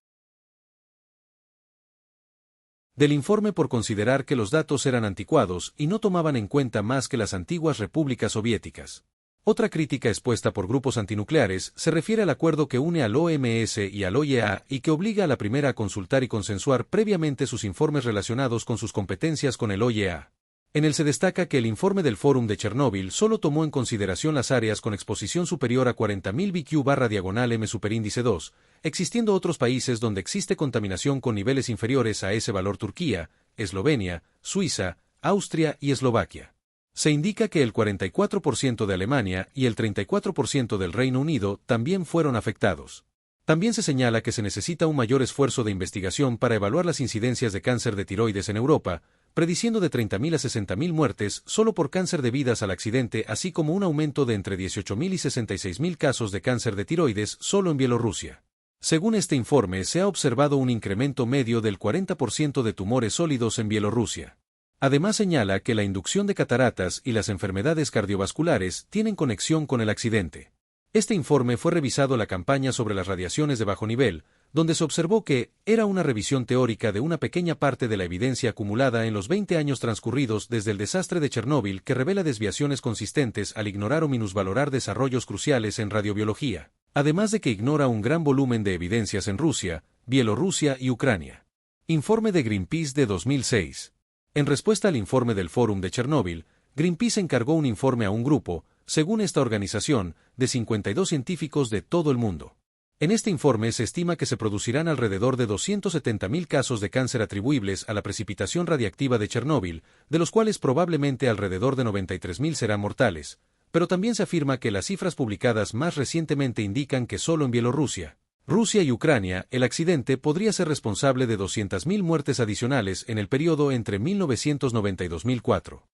del informe por considerar que los datos eran anticuados y no tomaban en cuenta más que las antiguas repúblicas soviéticas. Otra crítica expuesta por grupos antinucleares se refiere al acuerdo que une al OMS y al OIEA y que obliga a la primera a consultar y consensuar previamente sus informes relacionados con sus competencias con el OIEA. En él se destaca que el informe del Fórum de Chernóbil solo tomó en consideración las áreas con exposición superior a 40.000 BQ/M superíndice 2, existiendo otros países donde existe contaminación con niveles inferiores a ese valor: Turquía, Eslovenia, Suiza, Austria y Eslovaquia. Se indica que el 44% de Alemania y el 34% del Reino Unido también fueron afectados. También se señala que se necesita un mayor esfuerzo de investigación para evaluar las incidencias de cáncer de tiroides en Europa, prediciendo de 30.000 a 60.000 muertes solo por cáncer debidas al accidente, así como un aumento de entre 18.000 y 66.000 casos de cáncer de tiroides solo en Bielorrusia. Según este informe, se ha observado un incremento medio del 40% de tumores sólidos en Bielorrusia. Además señala que la inducción de cataratas y las enfermedades cardiovasculares tienen conexión con el accidente. Este informe fue revisado la campaña sobre las radiaciones de bajo nivel, donde se observó que era una revisión teórica de una pequeña parte de la evidencia acumulada en los 20 años transcurridos desde el desastre de Chernóbil, que revela desviaciones consistentes al ignorar o minusvalorar desarrollos cruciales en radiobiología, además de que ignora un gran volumen de evidencias en Rusia, Bielorrusia y Ucrania. Informe de Greenpeace de 2006. En respuesta al informe del Fórum de Chernóbil, Greenpeace encargó un informe a un grupo, según esta organización, de 52 científicos de todo el mundo. En este informe se estima que se producirán alrededor de 270.000 casos de cáncer atribuibles a la precipitación radiactiva de Chernóbil, de los cuales probablemente alrededor de 93.000 serán mortales, pero también se afirma que las cifras publicadas más recientemente indican que solo en Bielorrusia, Rusia y Ucrania, el accidente podría ser responsable de 200.000 muertes adicionales en el periodo entre 1990 y 2004.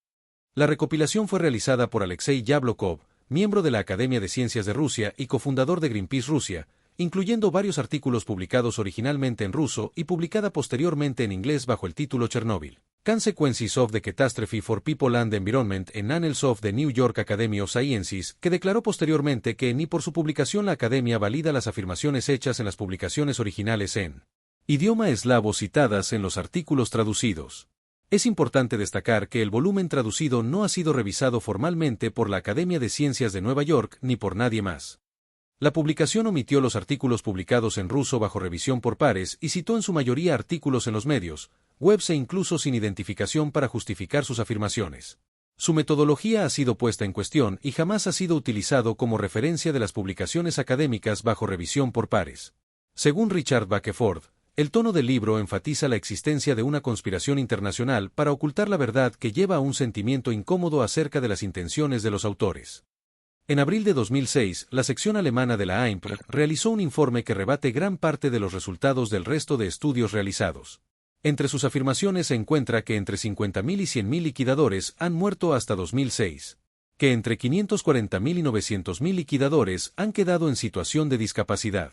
La recopilación fue realizada por Alexei Yablokov, miembro de la Academia de Ciencias de Rusia y cofundador de Greenpeace Rusia, incluyendo varios artículos publicados originalmente en ruso y publicada posteriormente en inglés bajo el título Chernobyl: Consequences of the Catastrophe for People and the Environment en Annals of the New York Academy of Sciences, que declaró posteriormente que ni por su publicación la Academia valida las afirmaciones hechas en las publicaciones originales en idioma eslavo citadas en los artículos traducidos. Es importante destacar que el volumen traducido no ha sido revisado formalmente por la Academia de Ciencias de Nueva York ni por nadie más. La publicación omitió los artículos publicados en ruso bajo revisión por pares y citó en su mayoría artículos en los medios, webs e incluso sin identificación para justificar sus afirmaciones. Su metodología ha sido puesta en cuestión y jamás ha sido utilizado como referencia de las publicaciones académicas bajo revisión por pares. Según Richard Bakeford, el tono del libro enfatiza la existencia de una conspiración internacional para ocultar la verdad que lleva a un sentimiento incómodo acerca de las intenciones de los autores. En abril de 2006, la sección alemana de la AIMPR realizó un informe que rebate gran parte de los resultados del resto de estudios realizados. Entre sus afirmaciones se encuentra que entre 50.000 y 100.000 liquidadores han muerto hasta 2006, que entre 540.000 y 900.000 liquidadores han quedado en situación de discapacidad.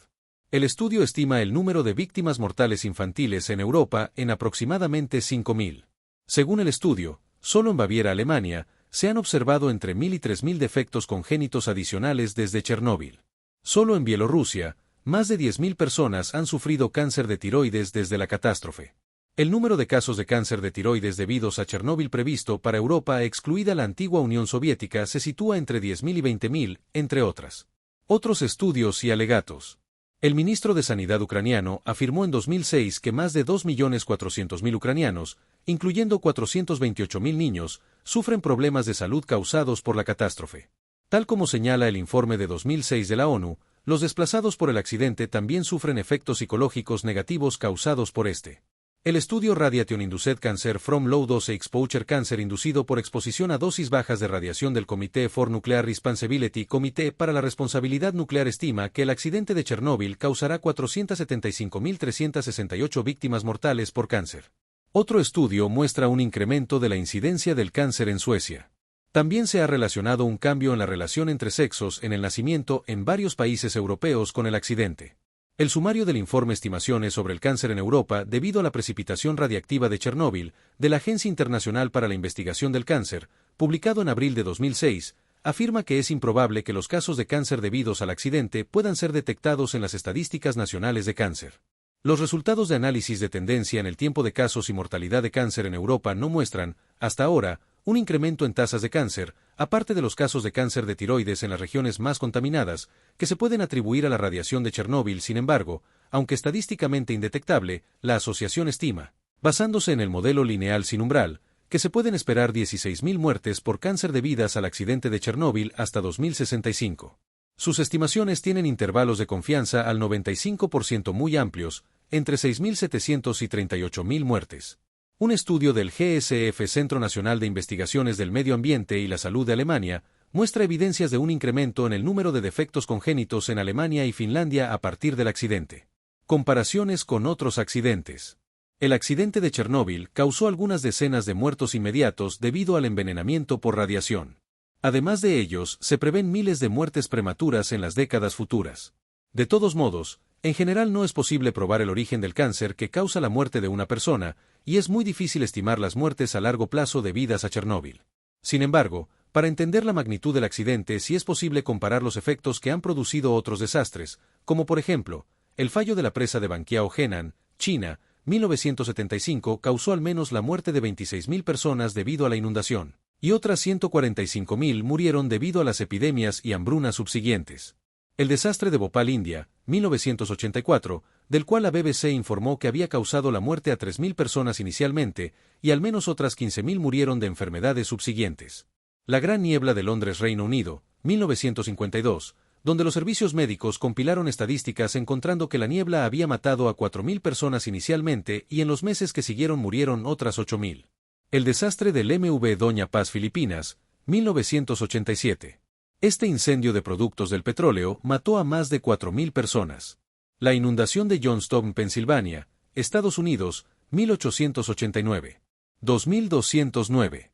El estudio estima el número de víctimas mortales infantiles en Europa en aproximadamente 5.000. Según el estudio, solo en Baviera, Alemania, se han observado entre 1.000 y 3.000 defectos congénitos adicionales desde Chernóbil. Solo en Bielorrusia, más de 10.000 personas han sufrido cáncer de tiroides desde la catástrofe. El número de casos de cáncer de tiroides debidos a Chernóbil previsto para Europa excluida la antigua Unión Soviética se sitúa entre 10.000 y 20.000, entre otras. Otros estudios y alegatos. El ministro de Sanidad ucraniano afirmó en 2006 que más de 2.400.000 ucranianos, incluyendo 428.000 niños, sufren problemas de salud causados por la catástrofe. Tal como señala el informe de 2006 de la ONU, los desplazados por el accidente también sufren efectos psicológicos negativos causados por este. El estudio Radiation Induced Cancer from Low Dose Exposure Cancer inducido por exposición a dosis bajas de radiación del Comité for Nuclear Responsibility Comité para la Responsabilidad Nuclear estima que el accidente de Chernóbil causará 475.368 víctimas mortales por cáncer. Otro estudio muestra un incremento de la incidencia del cáncer en Suecia. También se ha relacionado un cambio en la relación entre sexos en el nacimiento en varios países europeos con el accidente. El sumario del informe Estimaciones sobre el cáncer en Europa debido a la precipitación radiactiva de Chernóbil, de la Agencia Internacional para la Investigación del Cáncer, publicado en abril de 2006, afirma que es improbable que los casos de cáncer debidos al accidente puedan ser detectados en las estadísticas nacionales de cáncer. Los resultados de análisis de tendencia en el tiempo de casos y mortalidad de cáncer en Europa no muestran, hasta ahora, un incremento en tasas de cáncer, aparte de los casos de cáncer de tiroides en las regiones más contaminadas, que se pueden atribuir a la radiación de Chernóbil. Sin embargo, aunque estadísticamente indetectable, la asociación estima, basándose en el modelo lineal sin umbral, que se pueden esperar 16.000 muertes por cáncer debidas al accidente de Chernóbil hasta 2065. Sus estimaciones tienen intervalos de confianza al 95% muy amplios, entre 6.700 y 38.000 muertes. Un estudio del GSF Centro Nacional de Investigaciones del Medio Ambiente y la Salud de Alemania muestra evidencias de un incremento en el número de defectos congénitos en Alemania y Finlandia a partir del accidente. Comparaciones con otros accidentes. El accidente de Chernóbil causó algunas decenas de muertos inmediatos debido al envenenamiento por radiación. Además de ellos, se prevén miles de muertes prematuras en las décadas futuras. De todos modos, en general no es posible probar el origen del cáncer que causa la muerte de una persona, y es muy difícil estimar las muertes a largo plazo debidas a Chernóbil. Sin embargo, para entender la magnitud del accidente sí es posible comparar los efectos que han producido otros desastres, como por ejemplo, el fallo de la presa de Banqiao Henan, China, 1975 causó al menos la muerte de 26.000 personas debido a la inundación, y otras 145.000 murieron debido a las epidemias y hambrunas subsiguientes. El desastre de Bhopal, India, 1984, del cual la BBC informó que había causado la muerte a 3.000 personas inicialmente, y al menos otras 15.000 murieron de enfermedades subsiguientes. La Gran Niebla de Londres, Reino Unido, 1952, donde los servicios médicos compilaron estadísticas encontrando que la niebla había matado a 4.000 personas inicialmente y en los meses que siguieron murieron otras 8.000. El desastre del MV Doña Paz, Filipinas, 1987. Este incendio de productos del petróleo mató a más de 4.000 personas. La inundación de Johnstown, Pensilvania, Estados Unidos, 1889. 2.209.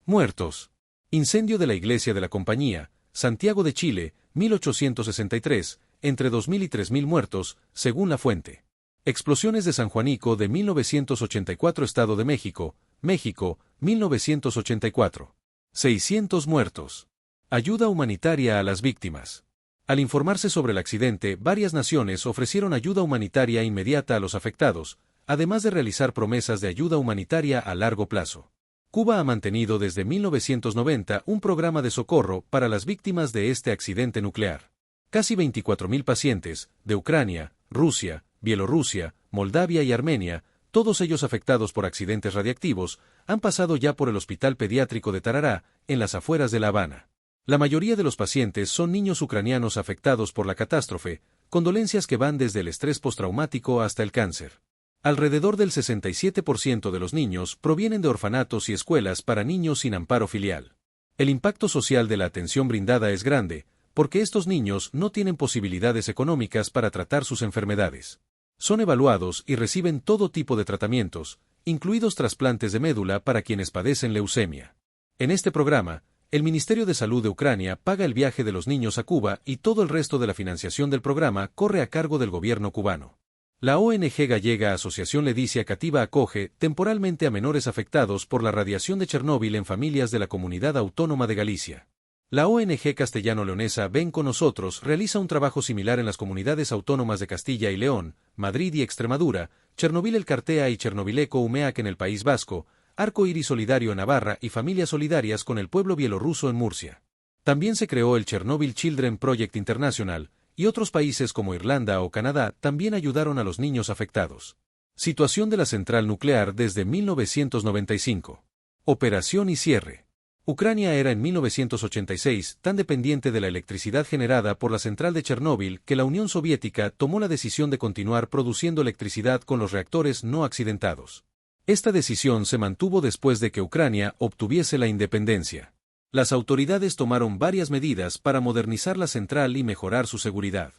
Muertos. Incendio de la iglesia de la Compañía, Santiago de Chile, 1863, entre 2.000 y 3.000 muertos, según la fuente. Explosiones de San Juanico de 1984, Estado de México, México, 1984. 600 muertos. Ayuda humanitaria a las víctimas. Al informarse sobre el accidente, varias naciones ofrecieron ayuda humanitaria inmediata a los afectados, además de realizar promesas de ayuda humanitaria a largo plazo. Cuba ha mantenido desde 1990 un programa de socorro para las víctimas de este accidente nuclear. Casi 24.000 pacientes, de Ucrania, Rusia, Bielorrusia, Moldavia y Armenia, todos ellos afectados por accidentes radiactivos, han pasado ya por el Hospital Pediátrico de Tarará, en las afueras de La Habana. La mayoría de los pacientes son niños ucranianos afectados por la catástrofe, con dolencias que van desde el estrés postraumático hasta el cáncer. Alrededor del 67% de los niños provienen de orfanatos y escuelas para niños sin amparo filial. El impacto social de la atención brindada es grande, porque estos niños no tienen posibilidades económicas para tratar sus enfermedades. Son evaluados y reciben todo tipo de tratamientos, incluidos trasplantes de médula para quienes padecen leucemia. En este programa, el Ministerio de Salud de Ucrania paga el viaje de los niños a Cuba y todo el resto de la financiación del programa corre a cargo del gobierno cubano. La ONG gallega Asociación Ledicia Cativa acoge temporalmente a menores afectados por la radiación de Chernóbil en familias de la Comunidad Autónoma de Galicia. La ONG castellano-leonesa Ven con Nosotros realiza un trabajo similar en las comunidades autónomas de Castilla y León, Madrid y Extremadura, Chernobyl el Cartea y Chernobyleco Umeac en el País Vasco, Arco Iris Solidario en Navarra y Familias Solidarias con el pueblo bielorruso en Murcia. También se creó el Chernobyl Children Project International, y otros países como Irlanda o Canadá también ayudaron a los niños afectados. Situación de la central nuclear desde 1995. Operación y cierre. Ucrania era en 1986 tan dependiente de la electricidad generada por la central de Chernóbil que la Unión Soviética tomó la decisión de continuar produciendo electricidad con los reactores no accidentados. Esta decisión se mantuvo después de que Ucrania obtuviese la independencia. Las autoridades tomaron varias medidas para modernizar la central y mejorar su seguridad.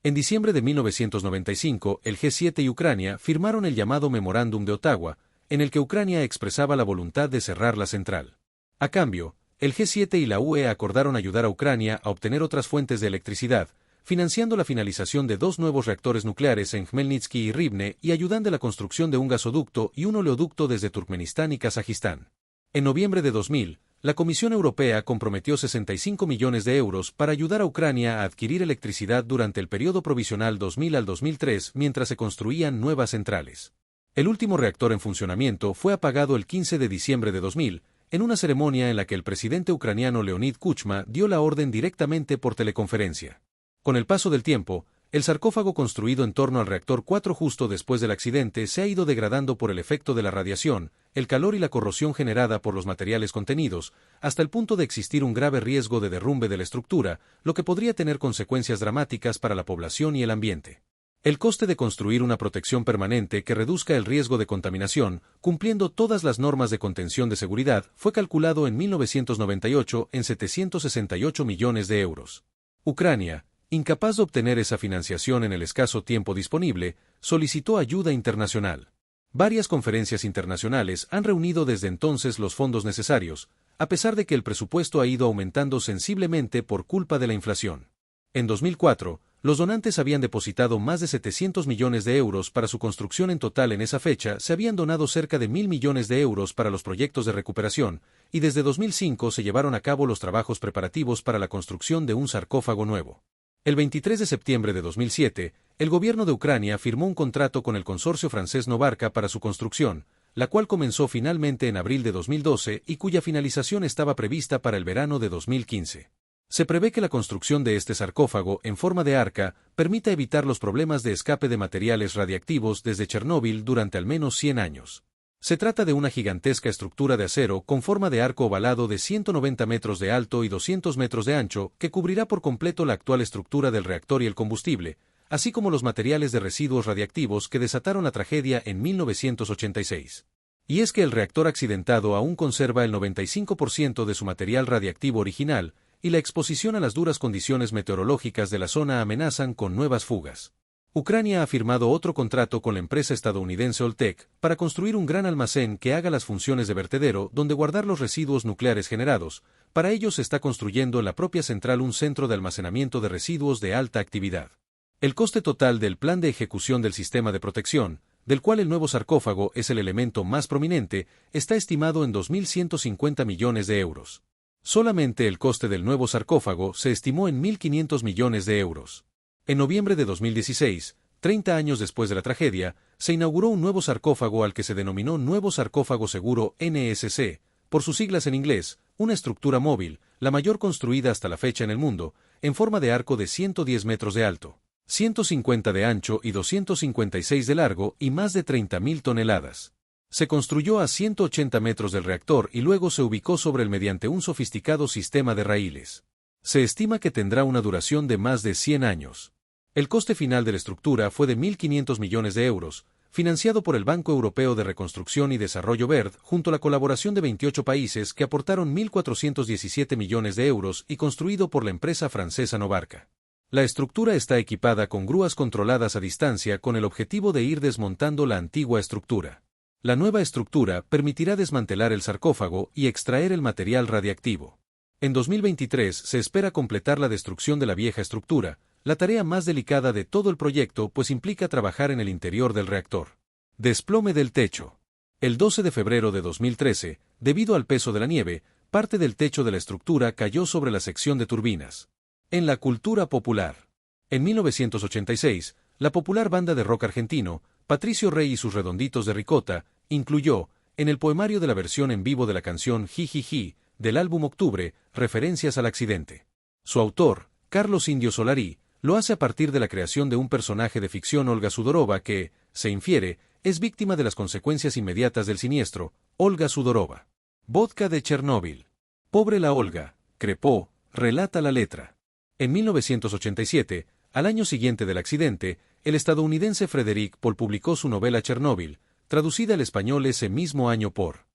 En diciembre de 1995, el G7 y Ucrania firmaron el llamado Memorándum de Ottawa, en el que Ucrania expresaba la voluntad de cerrar la central. A cambio, el G7 y la UE acordaron ayudar a Ucrania a obtener otras fuentes de electricidad, financiando la finalización de 2 nuevos reactores nucleares en Khmelnytsky y Rivne y ayudando a la construcción de un gasoducto y un oleoducto desde Turkmenistán y Kazajistán. En noviembre de 2000, la Comisión Europea comprometió 65 millones de euros para ayudar a Ucrania a adquirir electricidad durante el periodo provisional 2000 al 2003 mientras se construían nuevas centrales. El último reactor en funcionamiento fue apagado el 15 de diciembre de 2000, en una ceremonia en la que el presidente ucraniano Leonid Kuchma dio la orden directamente por teleconferencia. Con el paso del tiempo, el sarcófago construido en torno al reactor 4 justo después del accidente se ha ido degradando por el efecto de la radiación, el calor y la corrosión generada por los materiales contenidos, hasta el punto de existir un grave riesgo de derrumbe de la estructura, lo que podría tener consecuencias dramáticas para la población y el ambiente. El coste de construir una protección permanente que reduzca el riesgo de contaminación, cumpliendo todas las normas de contención de seguridad, fue calculado en 1998 en 768 millones de euros. Ucrania, incapaz de obtener esa financiación en el escaso tiempo disponible, solicitó ayuda internacional. Varias conferencias internacionales han reunido desde entonces los fondos necesarios, a pesar de que el presupuesto ha ido aumentando sensiblemente por culpa de la inflación. En 2004, los donantes habían depositado más de 700 millones de euros para su construcción. En total en esa fecha se habían donado cerca de 1.000 millones de euros para los proyectos de recuperación, y desde 2005 se llevaron a cabo los trabajos preparativos para la construcción de un sarcófago nuevo. El 23 de septiembre de 2007, el gobierno de Ucrania firmó un contrato con el consorcio francés Novarca para su construcción, la cual comenzó finalmente en abril de 2012 y cuya finalización estaba prevista para el verano de 2015. Se prevé que la construcción de este sarcófago en forma de arca permita evitar los problemas de escape de materiales radiactivos desde Chernóbil durante al menos 100 años. Se trata de una gigantesca estructura de acero con forma de arco ovalado de 190 metros de alto y 200 metros de ancho que cubrirá por completo la actual estructura del reactor y el combustible, así como los materiales de residuos radiactivos que desataron la tragedia en 1986. Y es que el reactor accidentado aún conserva el 95% de su material radiactivo original, y la exposición a las duras condiciones meteorológicas de la zona amenazan con nuevas fugas. Ucrania ha firmado otro contrato con la empresa estadounidense Holtec para construir un gran almacén que haga las funciones de vertedero donde guardar los residuos nucleares generados. Para ello se está construyendo en la propia central un centro de almacenamiento de residuos de alta actividad. El coste total del plan de ejecución del sistema de protección, del cual el nuevo sarcófago es el elemento más prominente, está estimado en 2.150 millones de euros. Solamente el coste del nuevo sarcófago se estimó en 1.500 millones de euros. En noviembre de 2016, 30 años después de la tragedia, se inauguró un nuevo sarcófago al que se denominó Nuevo Sarcófago Seguro NSC, por sus siglas en inglés, una estructura móvil, la mayor construida hasta la fecha en el mundo, en forma de arco de 110 metros de alto, 150 de ancho y 256 de largo y más de 30.000 toneladas. Se construyó a 180 metros del reactor y luego se ubicó sobre él mediante un sofisticado sistema de raíles. Se estima que tendrá una duración de más de 100 años. El coste final de la estructura fue de 1.500 millones de euros, financiado por el Banco Europeo de Reconstrucción y Desarrollo BERD, junto a la colaboración de 28 países que aportaron 1.417 millones de euros y construido por la empresa francesa Novarca. La estructura está equipada con grúas controladas a distancia con el objetivo de ir desmontando la antigua estructura. La nueva estructura permitirá desmantelar el sarcófago y extraer el material radiactivo. En 2023 se espera completar la destrucción de la vieja estructura, la tarea más delicada de todo el proyecto pues implica trabajar en el interior del reactor. Desplome del techo. El 12 de febrero de 2013, debido al peso de la nieve, parte del techo de la estructura cayó sobre la sección de turbinas. En la cultura popular. En 1986, la popular banda de rock argentino, Patricio Rey y sus Redonditos de Ricota, incluyó, en el poemario de la versión en vivo de la canción Jijiji, del álbum Octubre, referencias al accidente. Su autor, Carlos Indio Solari, lo hace a partir de la creación de un personaje de ficción, Olga Sudorova, que, se infiere, es víctima de las consecuencias inmediatas del siniestro. Olga Sudorova. Vodka de Chernóbil. Pobre la Olga, crepó, relata la letra. En 1987, al año siguiente del accidente, el estadounidense Frederick Pohl publicó su novela Chernóbil, traducida al español ese mismo año por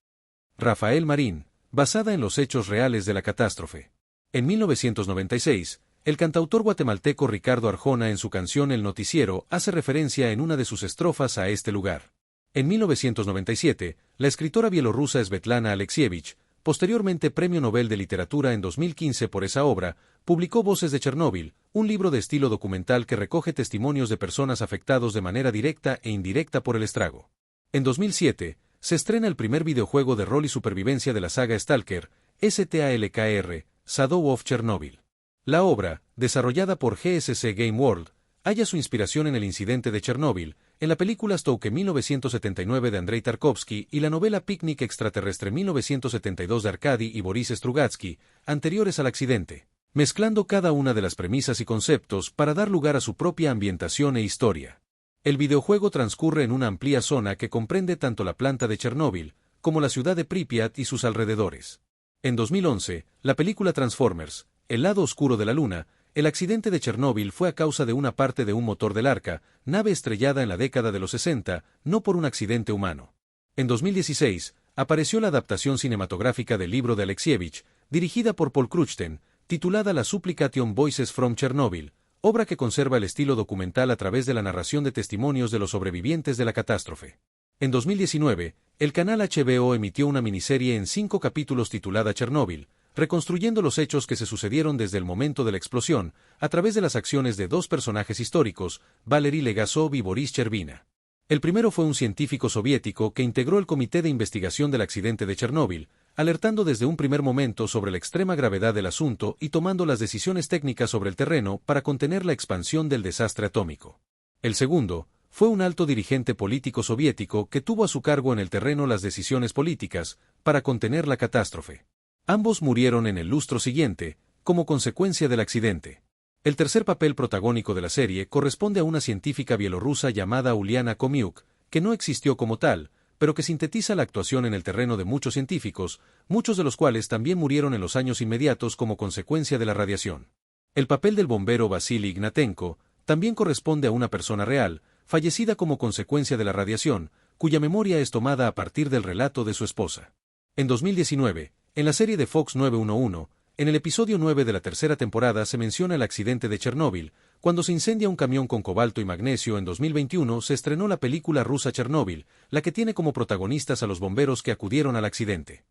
Rafael Marín, basada en los hechos reales de la catástrofe. En 1996, el cantautor guatemalteco Ricardo Arjona en su canción El Noticiero hace referencia en una de sus estrofas a este lugar. En 1997, la escritora bielorrusa Svetlana Alexievich, posteriormente Premio Nobel de Literatura en 2015 por esa obra, publicó Voces de Chernóbil, un libro de estilo documental que recoge testimonios de personas afectados de manera directa e indirecta por el estrago. En 2007, se estrena el primer videojuego de rol y supervivencia de la saga Stalker, STALKR, Shadow of Chernobyl. La obra, desarrollada por GSC Game World, halla su inspiración en el incidente de Chernóbil, en la película Stoke 1979 de Andrei Tarkovsky y la novela Picnic Extraterrestre 1972 de Arkady y Boris Strugatsky, anteriores al accidente, mezclando cada una de las premisas y conceptos para dar lugar a su propia ambientación e historia. El videojuego transcurre en una amplia zona que comprende tanto la planta de Chernóbil, como la ciudad de Pripyat y sus alrededores. En 2011, la película Transformers, El lado oscuro de la luna, el accidente de Chernóbil fue a causa de una parte de un motor del Arca, nave estrellada en la década de los 60, no por un accidente humano. En 2016, apareció la adaptación cinematográfica del libro de Alexievich, dirigida por Paul Cruchten, titulada La Supplication Voices from Chernobyl, obra que conserva el estilo documental a través de la narración de testimonios de los sobrevivientes de la catástrofe. En 2019, el canal HBO emitió una miniserie en 5 capítulos titulada Chernóbil, reconstruyendo los hechos que se sucedieron desde el momento de la explosión, a través de las acciones de dos personajes históricos, Valery Legasov y Boris Chervina. El primero fue un científico soviético que integró el Comité de Investigación del Accidente de Chernóbil, alertando desde un primer momento sobre la extrema gravedad del asunto y tomando las decisiones técnicas sobre el terreno para contener la expansión del desastre atómico. El segundo fue un alto dirigente político soviético que tuvo a su cargo en el terreno las decisiones políticas para contener la catástrofe. Ambos murieron en el lustro siguiente, como consecuencia del accidente. El tercer papel protagónico de la serie corresponde a una científica bielorrusa llamada Uliana Komiuk, que no existió como tal, pero que sintetiza la actuación en el terreno de muchos científicos, muchos de los cuales también murieron en los años inmediatos como consecuencia de la radiación. El papel del bombero Vasily Ignatenko también corresponde a una persona real, fallecida como consecuencia de la radiación, cuya memoria es tomada a partir del relato de su esposa. En 2019, en la serie de Fox 911, en el episodio 9 de la tercera temporada se menciona el accidente de Chernóbil. Cuando se incendia un camión con cobalto y magnesio en 2021 se estrenó la película rusa Chernóbil, la que tiene como protagonistas a los bomberos que acudieron al accidente.